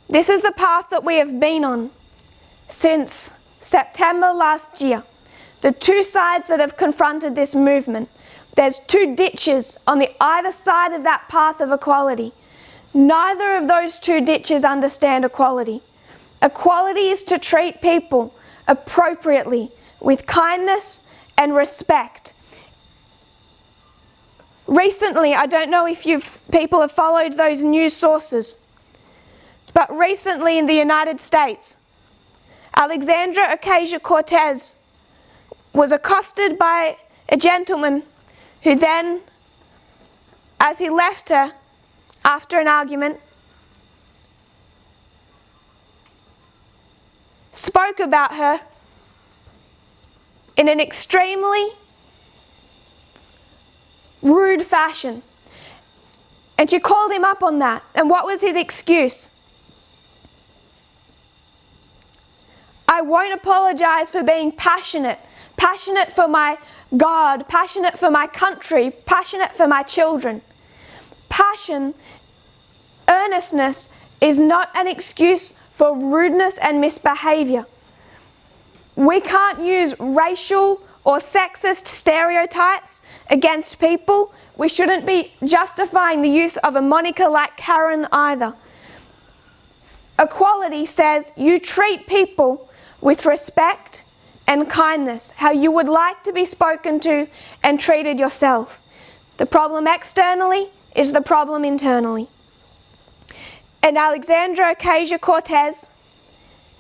This is the path that we have been on since September last year. The two sides that have confronted this movement. There's two ditches on the either side of that path of equality. Neither of those two ditches understand equality. Equality is to treat people appropriately, with kindness and respect. Recently, I don't know if people have followed those news sources, but recently in the United States, Alexandra Ocasio-Cortez was accosted by a gentleman who then, as he left her after an argument, spoke about her in an extremely rude fashion. And she called him up on that. And what was his excuse? I won't apologize for being passionate. Passionate for my God, passionate for my country, passionate for my children. Passion, earnestness, is not an excuse for rudeness and misbehavior. We can't use racial or sexist stereotypes against people. We shouldn't be justifying the use of a moniker like Karen either. Equality says you treat people with respect and kindness, how you would like to be spoken to and treated yourself. The problem externally is the problem internally. And Alexandra Ocasio-Cortez,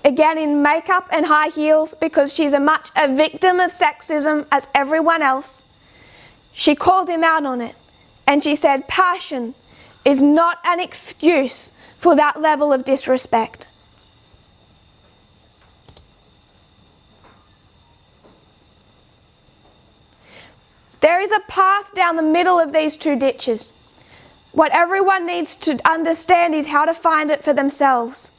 again in makeup and high heels because she's a victim of sexism as everyone else, she called him out on it. And she said, passion is not an excuse for that level of disrespect. There is a path down the middle of these two ditches. What everyone needs to understand is how to find it for themselves,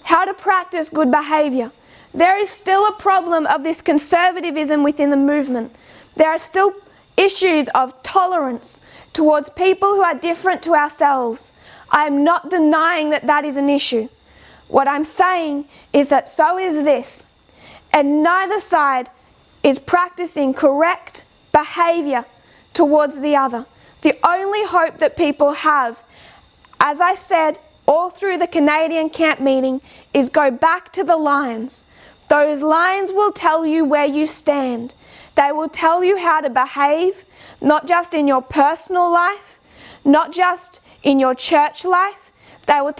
how to practice good behaviour. There is still a problem of this conservatism within the movement. There are still issues of tolerance towards people who are different to ourselves. I am not denying that that is an issue. What I'm saying is that so is this, and neither side is practicing correct behaviour towards the other. The only hope that people have, as I said all through the Canadian camp meeting, is go back to the lines. Those lines will tell you where you stand. They will tell you how to behave, not just in your personal life, not just in your church life. They will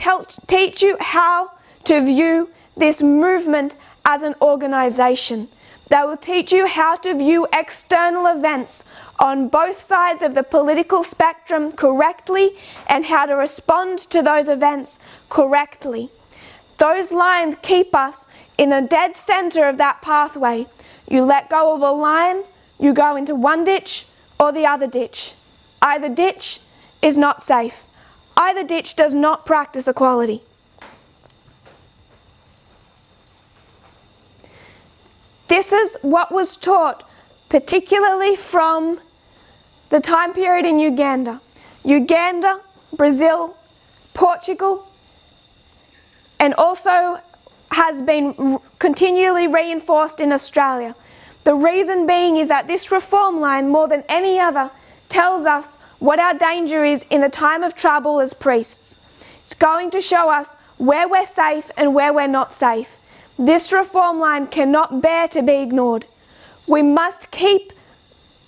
teach you how to view this movement as an organisation. They will teach you how to view external events on both sides of the political spectrum correctly and how to respond to those events correctly. Those lines keep us in the dead centre of that pathway. You let go of a line, you go into one ditch or the other ditch. Either ditch is not safe. Either ditch does not practice equality. This is what was taught, particularly from the time period in Uganda. Uganda, Brazil, Portugal, and also has been continually reinforced in Australia. The reason being is that this reform line, more than any other, tells us what our danger is in the time of trouble as priests. It's going to show us where we're safe and where we're not safe. This reform line cannot bear to be ignored. We must keep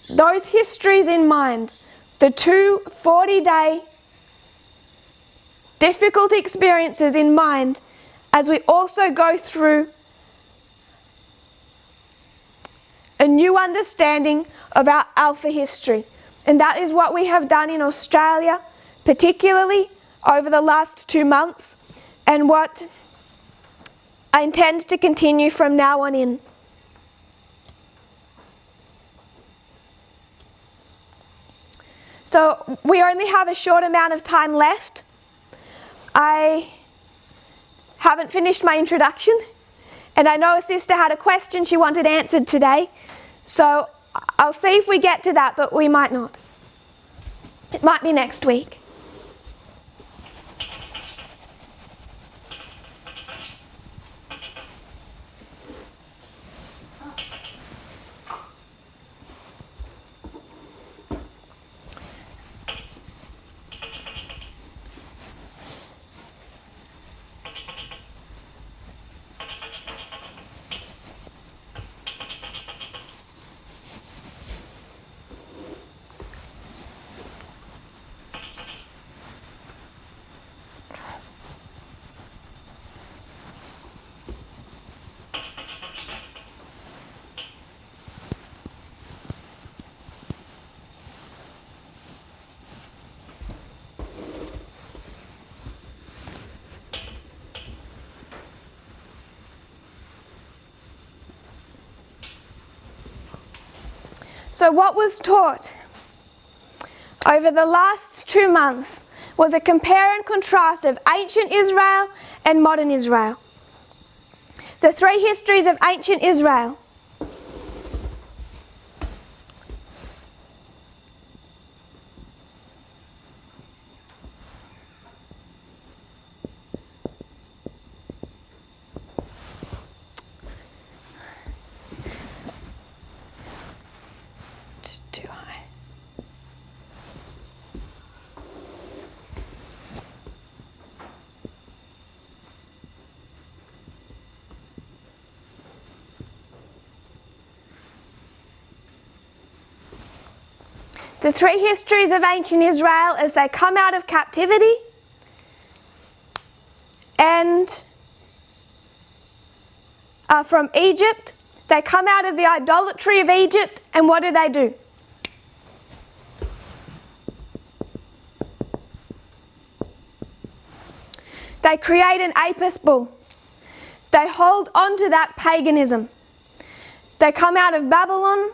those histories in mind, the two 40-day difficult experiences in mind, as we also go through a new understanding of our Alpha history. And that is what we have done in Australia, particularly over the last 2 months, and what I intend to continue from now on in. So we only have a short amount of time left. I haven't finished my introduction, and I know a sister had a question she wanted answered today, so I'll see if we get to that, but we might not. It might be next week. So what was taught over the last 2 months was a compare and contrast of ancient Israel and modern Israel. The three histories of ancient Israel. The three histories of ancient Israel as they come out of captivity, and from Egypt. They come out of the idolatry of Egypt, and what do? They create an Apis bull. They hold on to that paganism. They come out of Babylon.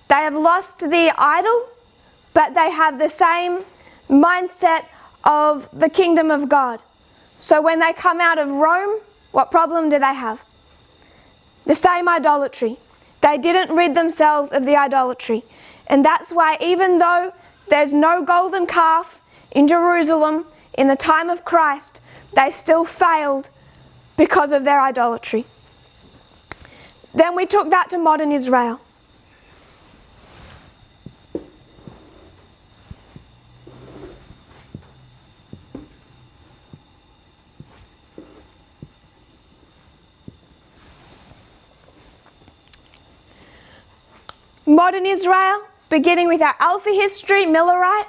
They have lost their idol, but they have the same mindset of the kingdom of God. So when they come out of Rome, what problem do they have? The same idolatry. They didn't rid themselves of the idolatry. And that's why even though there's no golden calf in Jerusalem in the time of Christ, they still failed because of their idolatry. Then we took that to modern Israel. Modern Israel, beginning with our Alpha history, Millerite,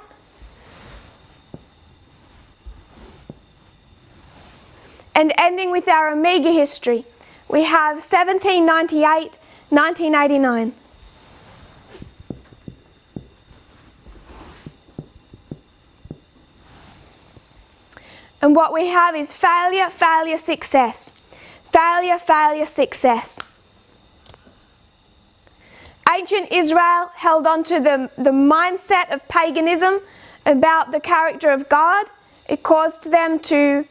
and ending with our Omega history. We have 1798, 1989. And what we have is failure, failure, success. Failure, failure, success. Ancient Israel held on to the mindset of paganism about the character of God. It caused them to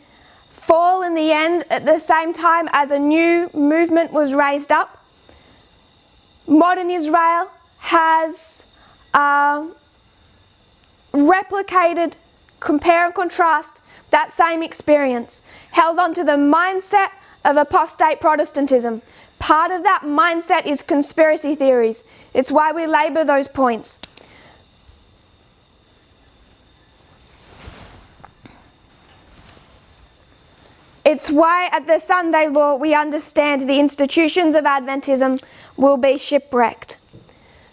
fall in the end at the same time as a new movement was raised up. Modern Israel has replicated, compare and contrast, that same experience, held on to the mindset of apostate Protestantism. Part of that mindset is conspiracy theories. It's why we labour those points. It's why at the Sunday law we understand the institutions of Adventism will be shipwrecked.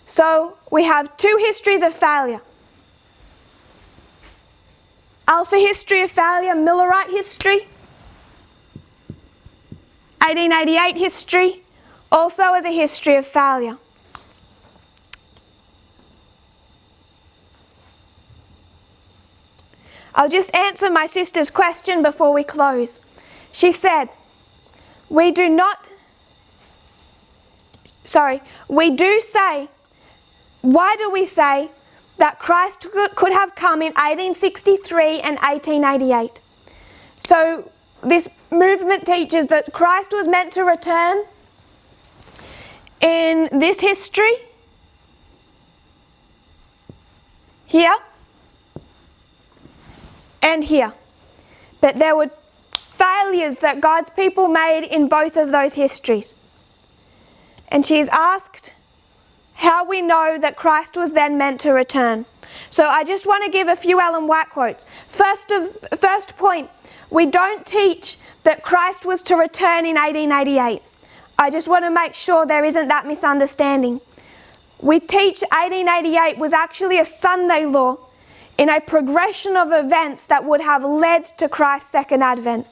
So we have two histories of failure. Alpha history of failure, Millerite history. 1888 history, also as a history of failure. I'll just answer my sister's question before we close. She said, we do say, why do we say that Christ could have come in 1863 and 1888? So this movement teaches that Christ was meant to return in this history, here, and here. But there were failures that God's people made in both of those histories. And she is asked how we know that Christ was then meant to return. So I just want to give a few Ellen White quotes. First point, we don't teach that Christ was to return in 1888. I just want to make sure there isn't that misunderstanding. We teach 1888 was actually a Sunday law in a progression of events that would have led to Christ's second advent.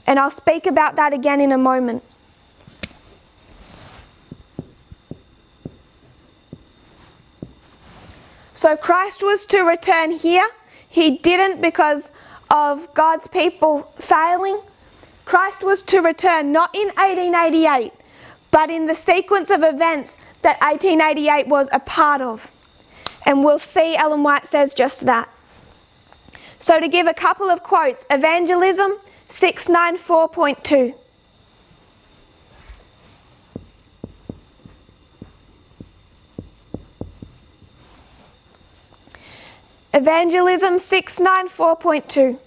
And I'll speak about that again in a moment. So Christ was to return here. He didn't because of God's people failing. Christ was to return not in 1888, but in the sequence of events that 1888 was a part of. And we'll see Ellen White says just that. So to give a couple of quotes, Evangelism 694.2. Evangelism 694.2.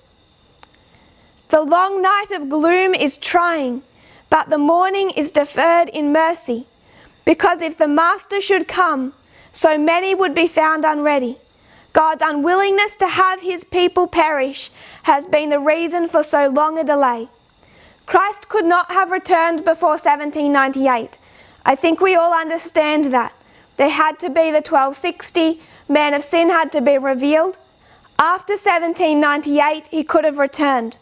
The long night of gloom is trying, but the morning is deferred in mercy, because if the Master should come, so many would be found unready. God's unwillingness to have his people perish has been the reason for so long a delay. Christ could not have returned before 1798. I think we all understand that. There had to be the 1260, man of sin had to be revealed. After 1798, he could have returned.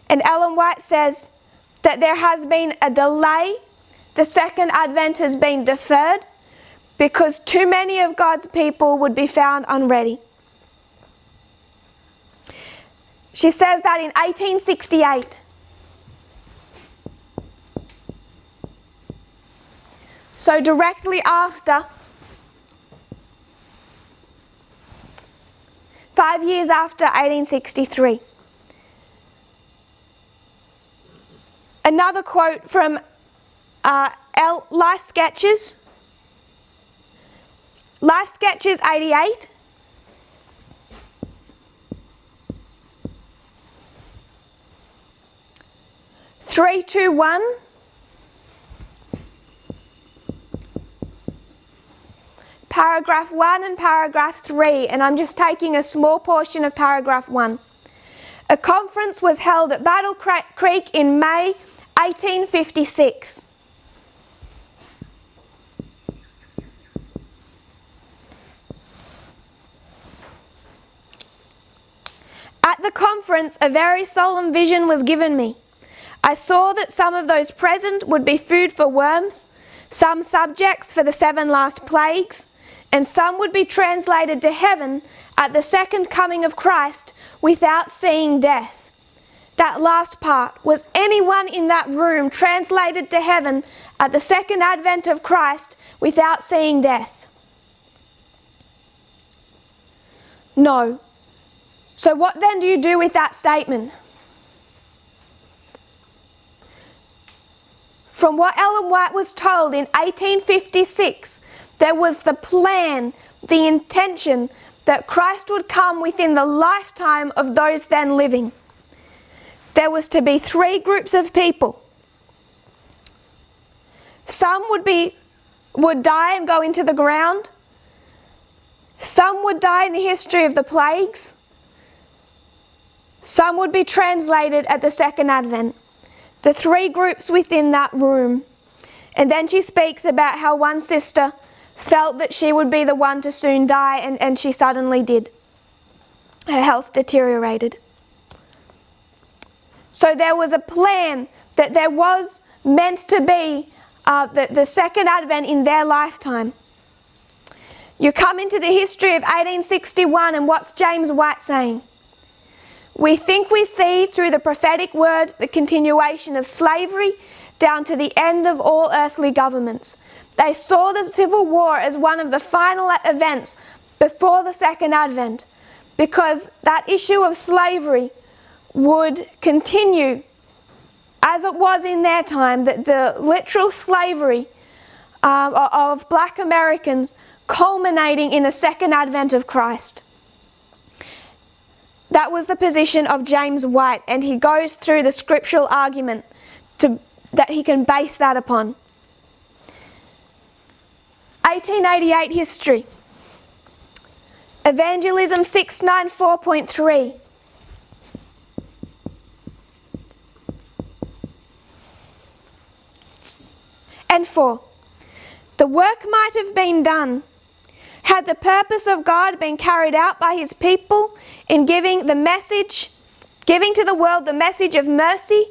And Ellen White says that there has been a delay. The second advent has been deferred because too many of God's people would be found unready. She says that in 1868. So directly after, 5 years after 1863. Another quote from Life Sketches. Life Sketches 88. Three, two, one. Paragraph 1 and paragraph 3, and I'm just taking a small portion of paragraph 1. A conference was held at Battle Creek in May 1856. At the conference, a very solemn vision was given me. I saw that some of those present would be food for worms, some subjects for the 7 last plagues, and some would be translated to heaven at the second coming of Christ without seeing death. That last part, was anyone in that room translated to heaven at the second advent of Christ without seeing death? No. So what then do you do with that statement? From what Ellen White was told in 1856, there was the plan, the intention that Christ would come within the lifetime of those then living. There was to be 3 groups of people. Some would die and go into the ground. Some would die in the history of the plagues. Some would be translated at the second advent. The 3 groups within that room. And then she speaks about how one sister felt that she would be the one to soon die, and she suddenly did. Her health deteriorated. So there was a plan that there was meant to be the second advent in their lifetime. You come into the history of 1861, and what's James White saying? We think we see through the prophetic word the continuation of slavery down to the end of all earthly governments. They saw the Civil War as one of the final events before the second advent, because that issue of slavery would continue as it was in their time, the literal slavery of black Americans culminating in the second advent of Christ. That was the position of James White, and he goes through the scriptural argument that he can base that upon. 1888 history. Evangelism 694.3. And 4. The work might have been done had the purpose of God been carried out by his people in giving to the world the message of mercy.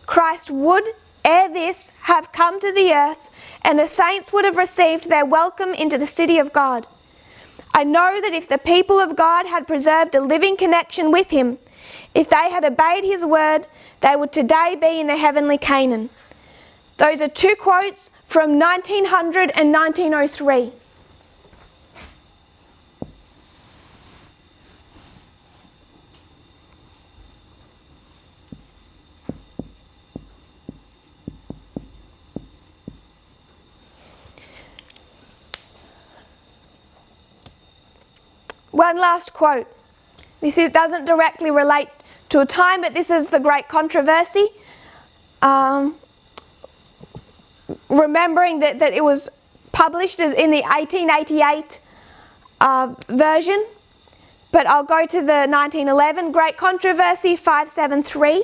Christ would, ere this, have come to the earth, and the saints would have received their welcome into the city of God. I know that if the people of God had preserved a living connection with him, if they had obeyed his word, they would today be in the heavenly Canaan. Those are 2 quotes from 1900 and 1903. One last quote. This doesn't directly relate to a time, but this is the great controversy. Remembering that it was published as in the 1888 version, but I'll go to the 1911 Great Controversy 573.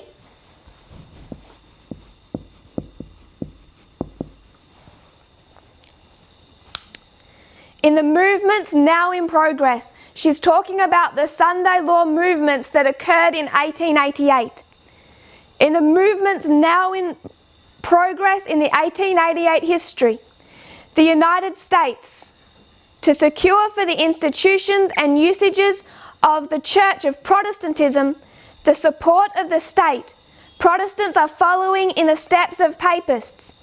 In the movements now in progress, she's talking about the Sunday law movements that occurred in 1888. In the movements now in progress in the 1888 history, the United States, to secure for the institutions and usages of the Church of Protestantism the support of the state, Protestants are following in the steps of Papists.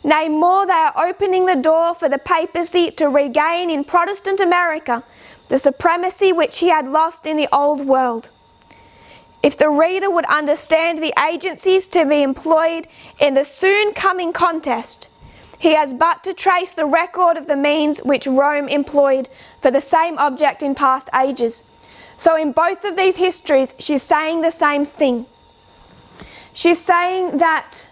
Nay, more, they are opening the door for the papacy to regain in Protestant America the supremacy which he had lost in the old world. If the reader would understand the agencies to be employed in the soon coming contest, he has but to trace the record of the means which Rome employed for the same object in past ages. So in both of these histories, she's saying the same thing. She's saying that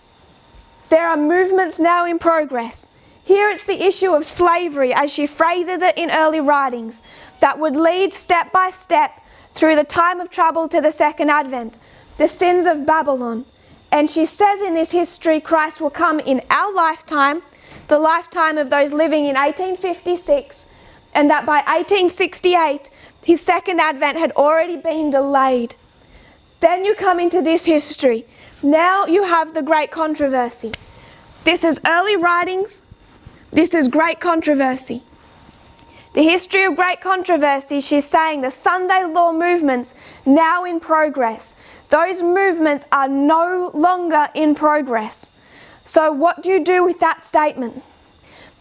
there are movements now in progress. Here it's the issue of slavery, as she phrases it in early writings, that would lead step by step through the time of trouble to the second advent, the sins of Babylon. And she says in this history, Christ will come in our lifetime, the lifetime of those living in 1856, and that by 1868, his second advent had already been delayed. Then you come into this history. Now you have the Great Controversy. This is early writings. This is Great Controversy. The history of Great Controversy, she's saying the Sunday law movements now in progress. Those movements are no longer in progress. So what do you do with that statement?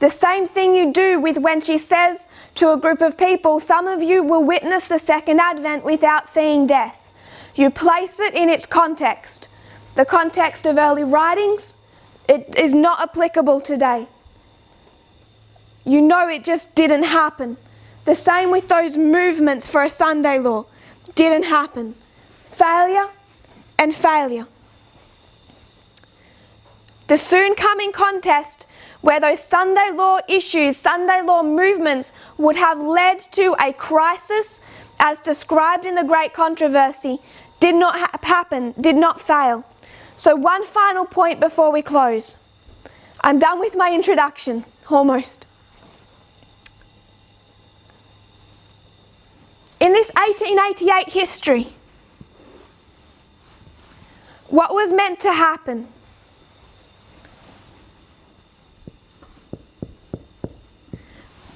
The same thing you do with when she says to a group of people, some of you will witness the second advent without seeing death. You place it in its context. The context of early writings, it is not applicable today. You know it just didn't happen. The same with those movements for a Sunday law. Didn't happen. Failure and failure. The soon coming contest where those Sunday law issues, Sunday law movements would have led to a crisis as described in the Great Controversy did not happen, did not fail. So one final point before we close. I'm done with my introduction, almost. In this 1888 history, what was meant to happen?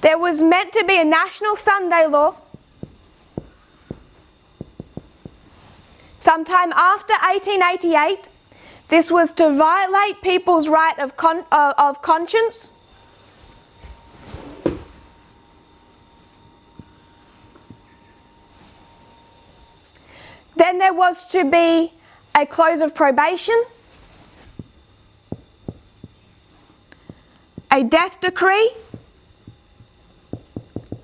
There was meant to be a national Sunday law sometime after 1888. This was to violate people's right of conscience. Then there was to be a close of probation, a death decree,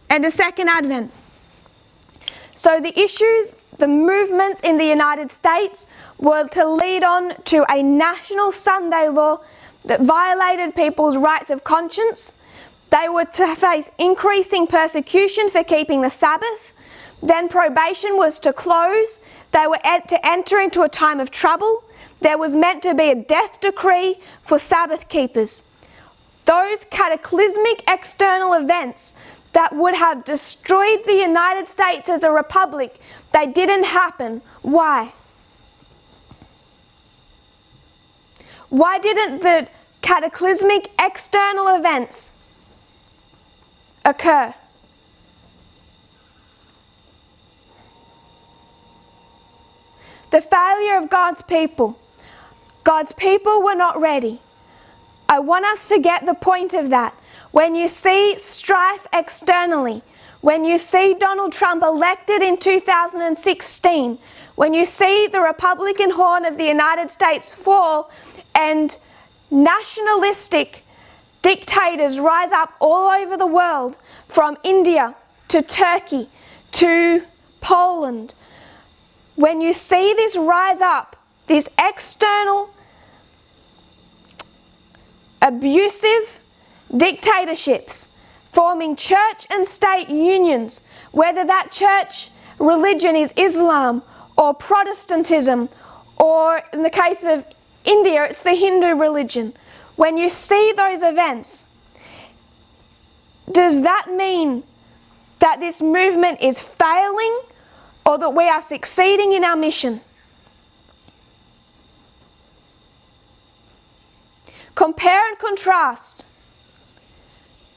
and a second advent. So the issues, the movements in the United States were to lead on to a national Sunday law that violated people's rights of conscience. They were to face increasing persecution for keeping the Sabbath. Then probation was to close. They were to enter into a time of trouble. There was meant to be a death decree for Sabbath keepers. Those cataclysmic external events that would have destroyed the United States as a republic, they didn't happen. Why? Why didn't the cataclysmic external events occur? The failure of God's people. God's people were not ready. I want us to get the point of that. When you see strife externally, when you see Donald Trump elected in 2016, when you see the Republican horn of the United States fall and nationalistic dictators rise up all over the world, from India to Turkey to Poland, when you see this rise up, these external abusive dictatorships forming church and state unions, whether that church religion is Islam or Protestantism, or in the case of India, it's the Hindu religion. When you see those events, does that mean that this movement is failing or that we are succeeding in our mission? Compare and contrast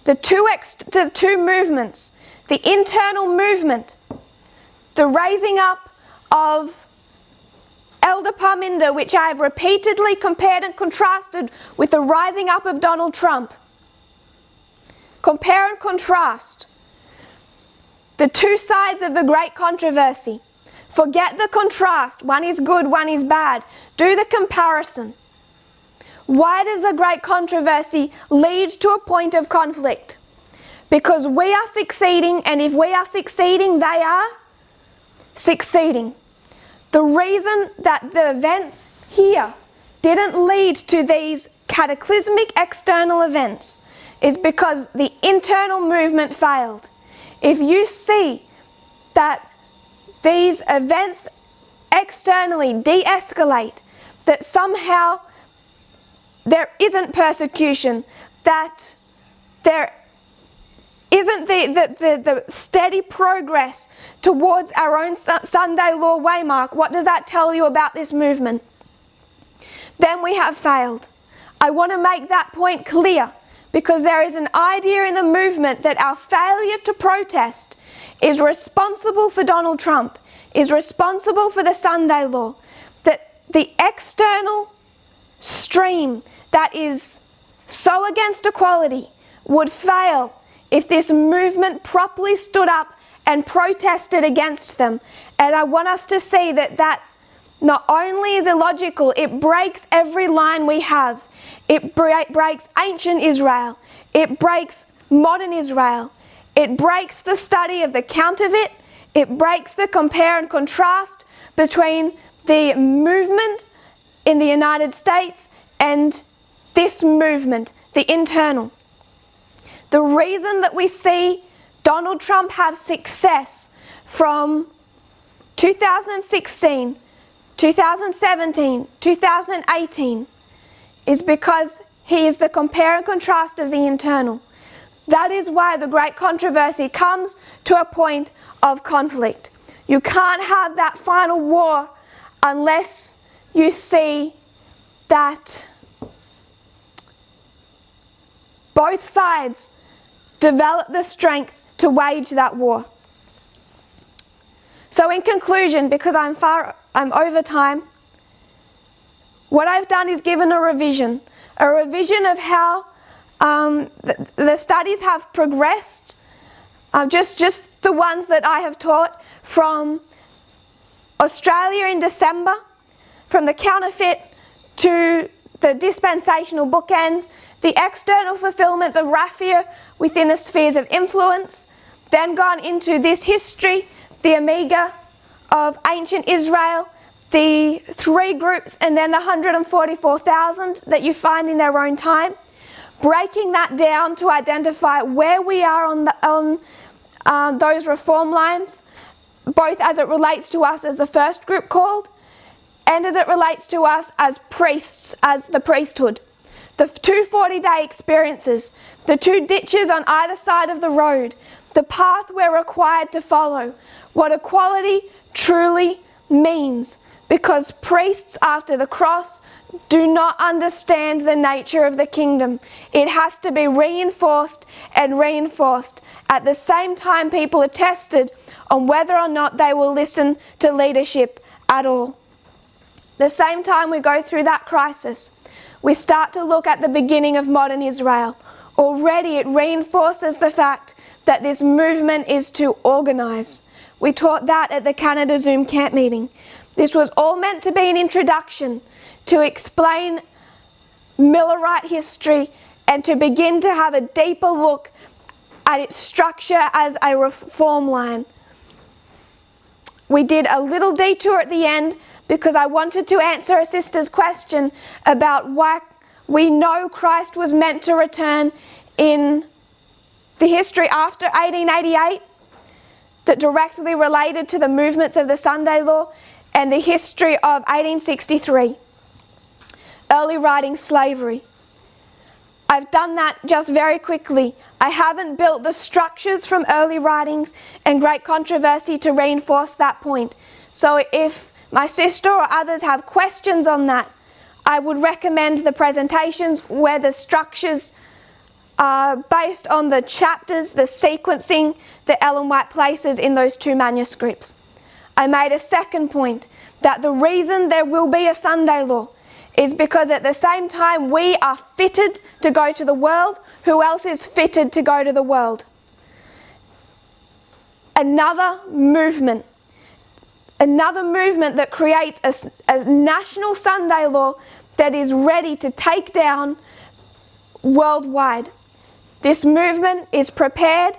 the two movements, the internal movement, the raising up of Elder Parminder, which I have repeatedly compared and contrasted with the rising up of Donald Trump. Compare and contrast the two sides of the great controversy. Forget the contrast. One is good, one is bad. Do the comparison. Why does the great controversy lead to a point of conflict? Because we are succeeding, and if we are succeeding, they are succeeding. The reason that the events here didn't lead to these cataclysmic external events is because the internal movement failed. If you see that these events externally de-escalate, that somehow there isn't persecution, that there isn't the steady progress towards our own Sunday law waymark, what does that tell you about this movement? Then we have failed. I want to make that point clear, because there is an idea in the movement that our failure to protest is responsible for Donald Trump, is responsible for the Sunday law, that the external stream that is so against equality would fail if this movement properly stood up and protested against them. And I want us to see that that not only is illogical, it breaks every line we have. It breaks ancient Israel. It breaks modern Israel. It breaks the study of the counterfeit. It breaks the compare and contrast between the movement in the United States and this movement, the internal. The reason that we see Donald Trump have success from 2016, 2017, 2018 is because he is the compare and contrast of the internal. That is why the great controversy comes to a point of conflict. You can't have that final war unless you see that both sides develop the strength to wage that war. So in conclusion, because I'm over time, what I've done is given a revision of how the studies have progressed, just the ones that I have taught from Australia in December, from the counterfeit to the dispensational bookends, the external fulfillments of raffia within the spheres of influence, then gone into this history, the Omega of ancient Israel, the three groups, and then the 144,000 that you find in their own time, breaking that down to identify where we are on those reform lines, both as it relates to us as the first group called, and as it relates to us as priests, as the priesthood. The two 40-day experiences, the two ditches on either side of the road, the path we're required to follow, what equality truly means, because priests after the cross do not understand the nature of the kingdom. It has to be reinforced and reinforced. At the same time, people are tested on whether or not they will listen to leadership at all. The same time we go through that crisis, we start to look at the beginning of modern Israel. Already it reinforces the fact that this movement is to organize. We taught that at the Canada Zoom camp meeting. This was all meant to be an introduction to explain Millerite history and to begin to have a deeper look at its structure as a reform line. We did a little detour at the end because I wanted to answer a sister's question about why we know Christ was meant to return in the history after 1888 that directly related to the movements of the Sunday law and the history of 1863, early writing slavery. I've done that just very quickly. I haven't built the structures from early writings and great controversy to reinforce that point. So if my sister or others have questions on that, I would recommend the presentations where the structures are based on the chapters, the sequencing that Ellen White places in those two manuscripts. I made a second point, that the reason there will be a Sunday law is because at the same time we are fitted to go to the world, who else is fitted to go to the world? Another movement that creates a national Sunday law that is ready to take down worldwide. This movement is prepared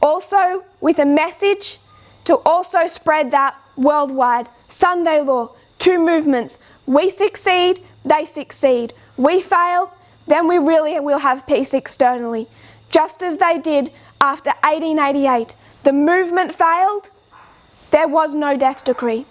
also with a message to also spread that worldwide. Sunday law, two movements. We succeed, they succeed. We fail, then we really will have peace externally. Just as they did after 1888. The movement failed, there was no death decree.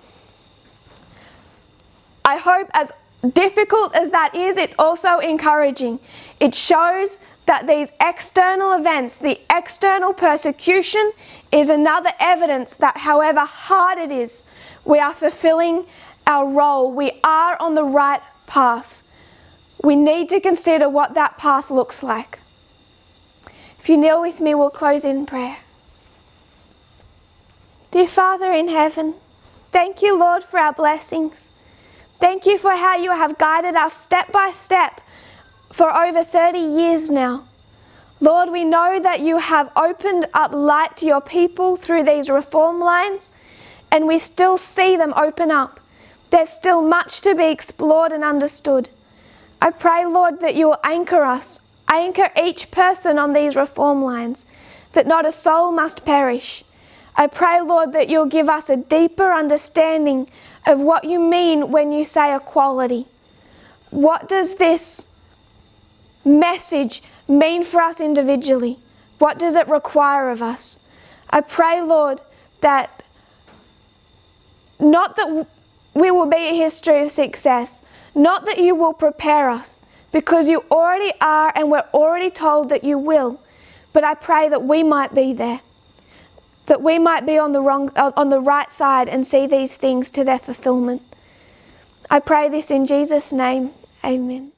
I hope, as difficult as that is, it's also encouraging. It shows that these external events, the external persecution, is another evidence that however hard it is, we are fulfilling our role. We are on the right path. We need to consider what that path looks like. If you kneel with me, we'll close in prayer. Dear Father in heaven, thank you, Lord, for our blessings. Thank you for how you have guided us step by step for over 30 years now. Lord, we know that you have opened up light to your people through these reform lines, and we still see them open up. There's still much to be explored and understood. I pray, Lord, that you will anchor us, anchor each person on these reform lines, that not a soul must perish. I pray, Lord, that you'll give us a deeper understanding of what you mean when you say equality. What does this message mean for us individually? What does it require of us? I pray, Lord, that not that we will be a history of success, not that you will prepare us, because you already are and we're already told that you will, but I pray that we might be there, that we might be on the right side and see these things to their fulfillment. I pray this in Jesus' name. Amen.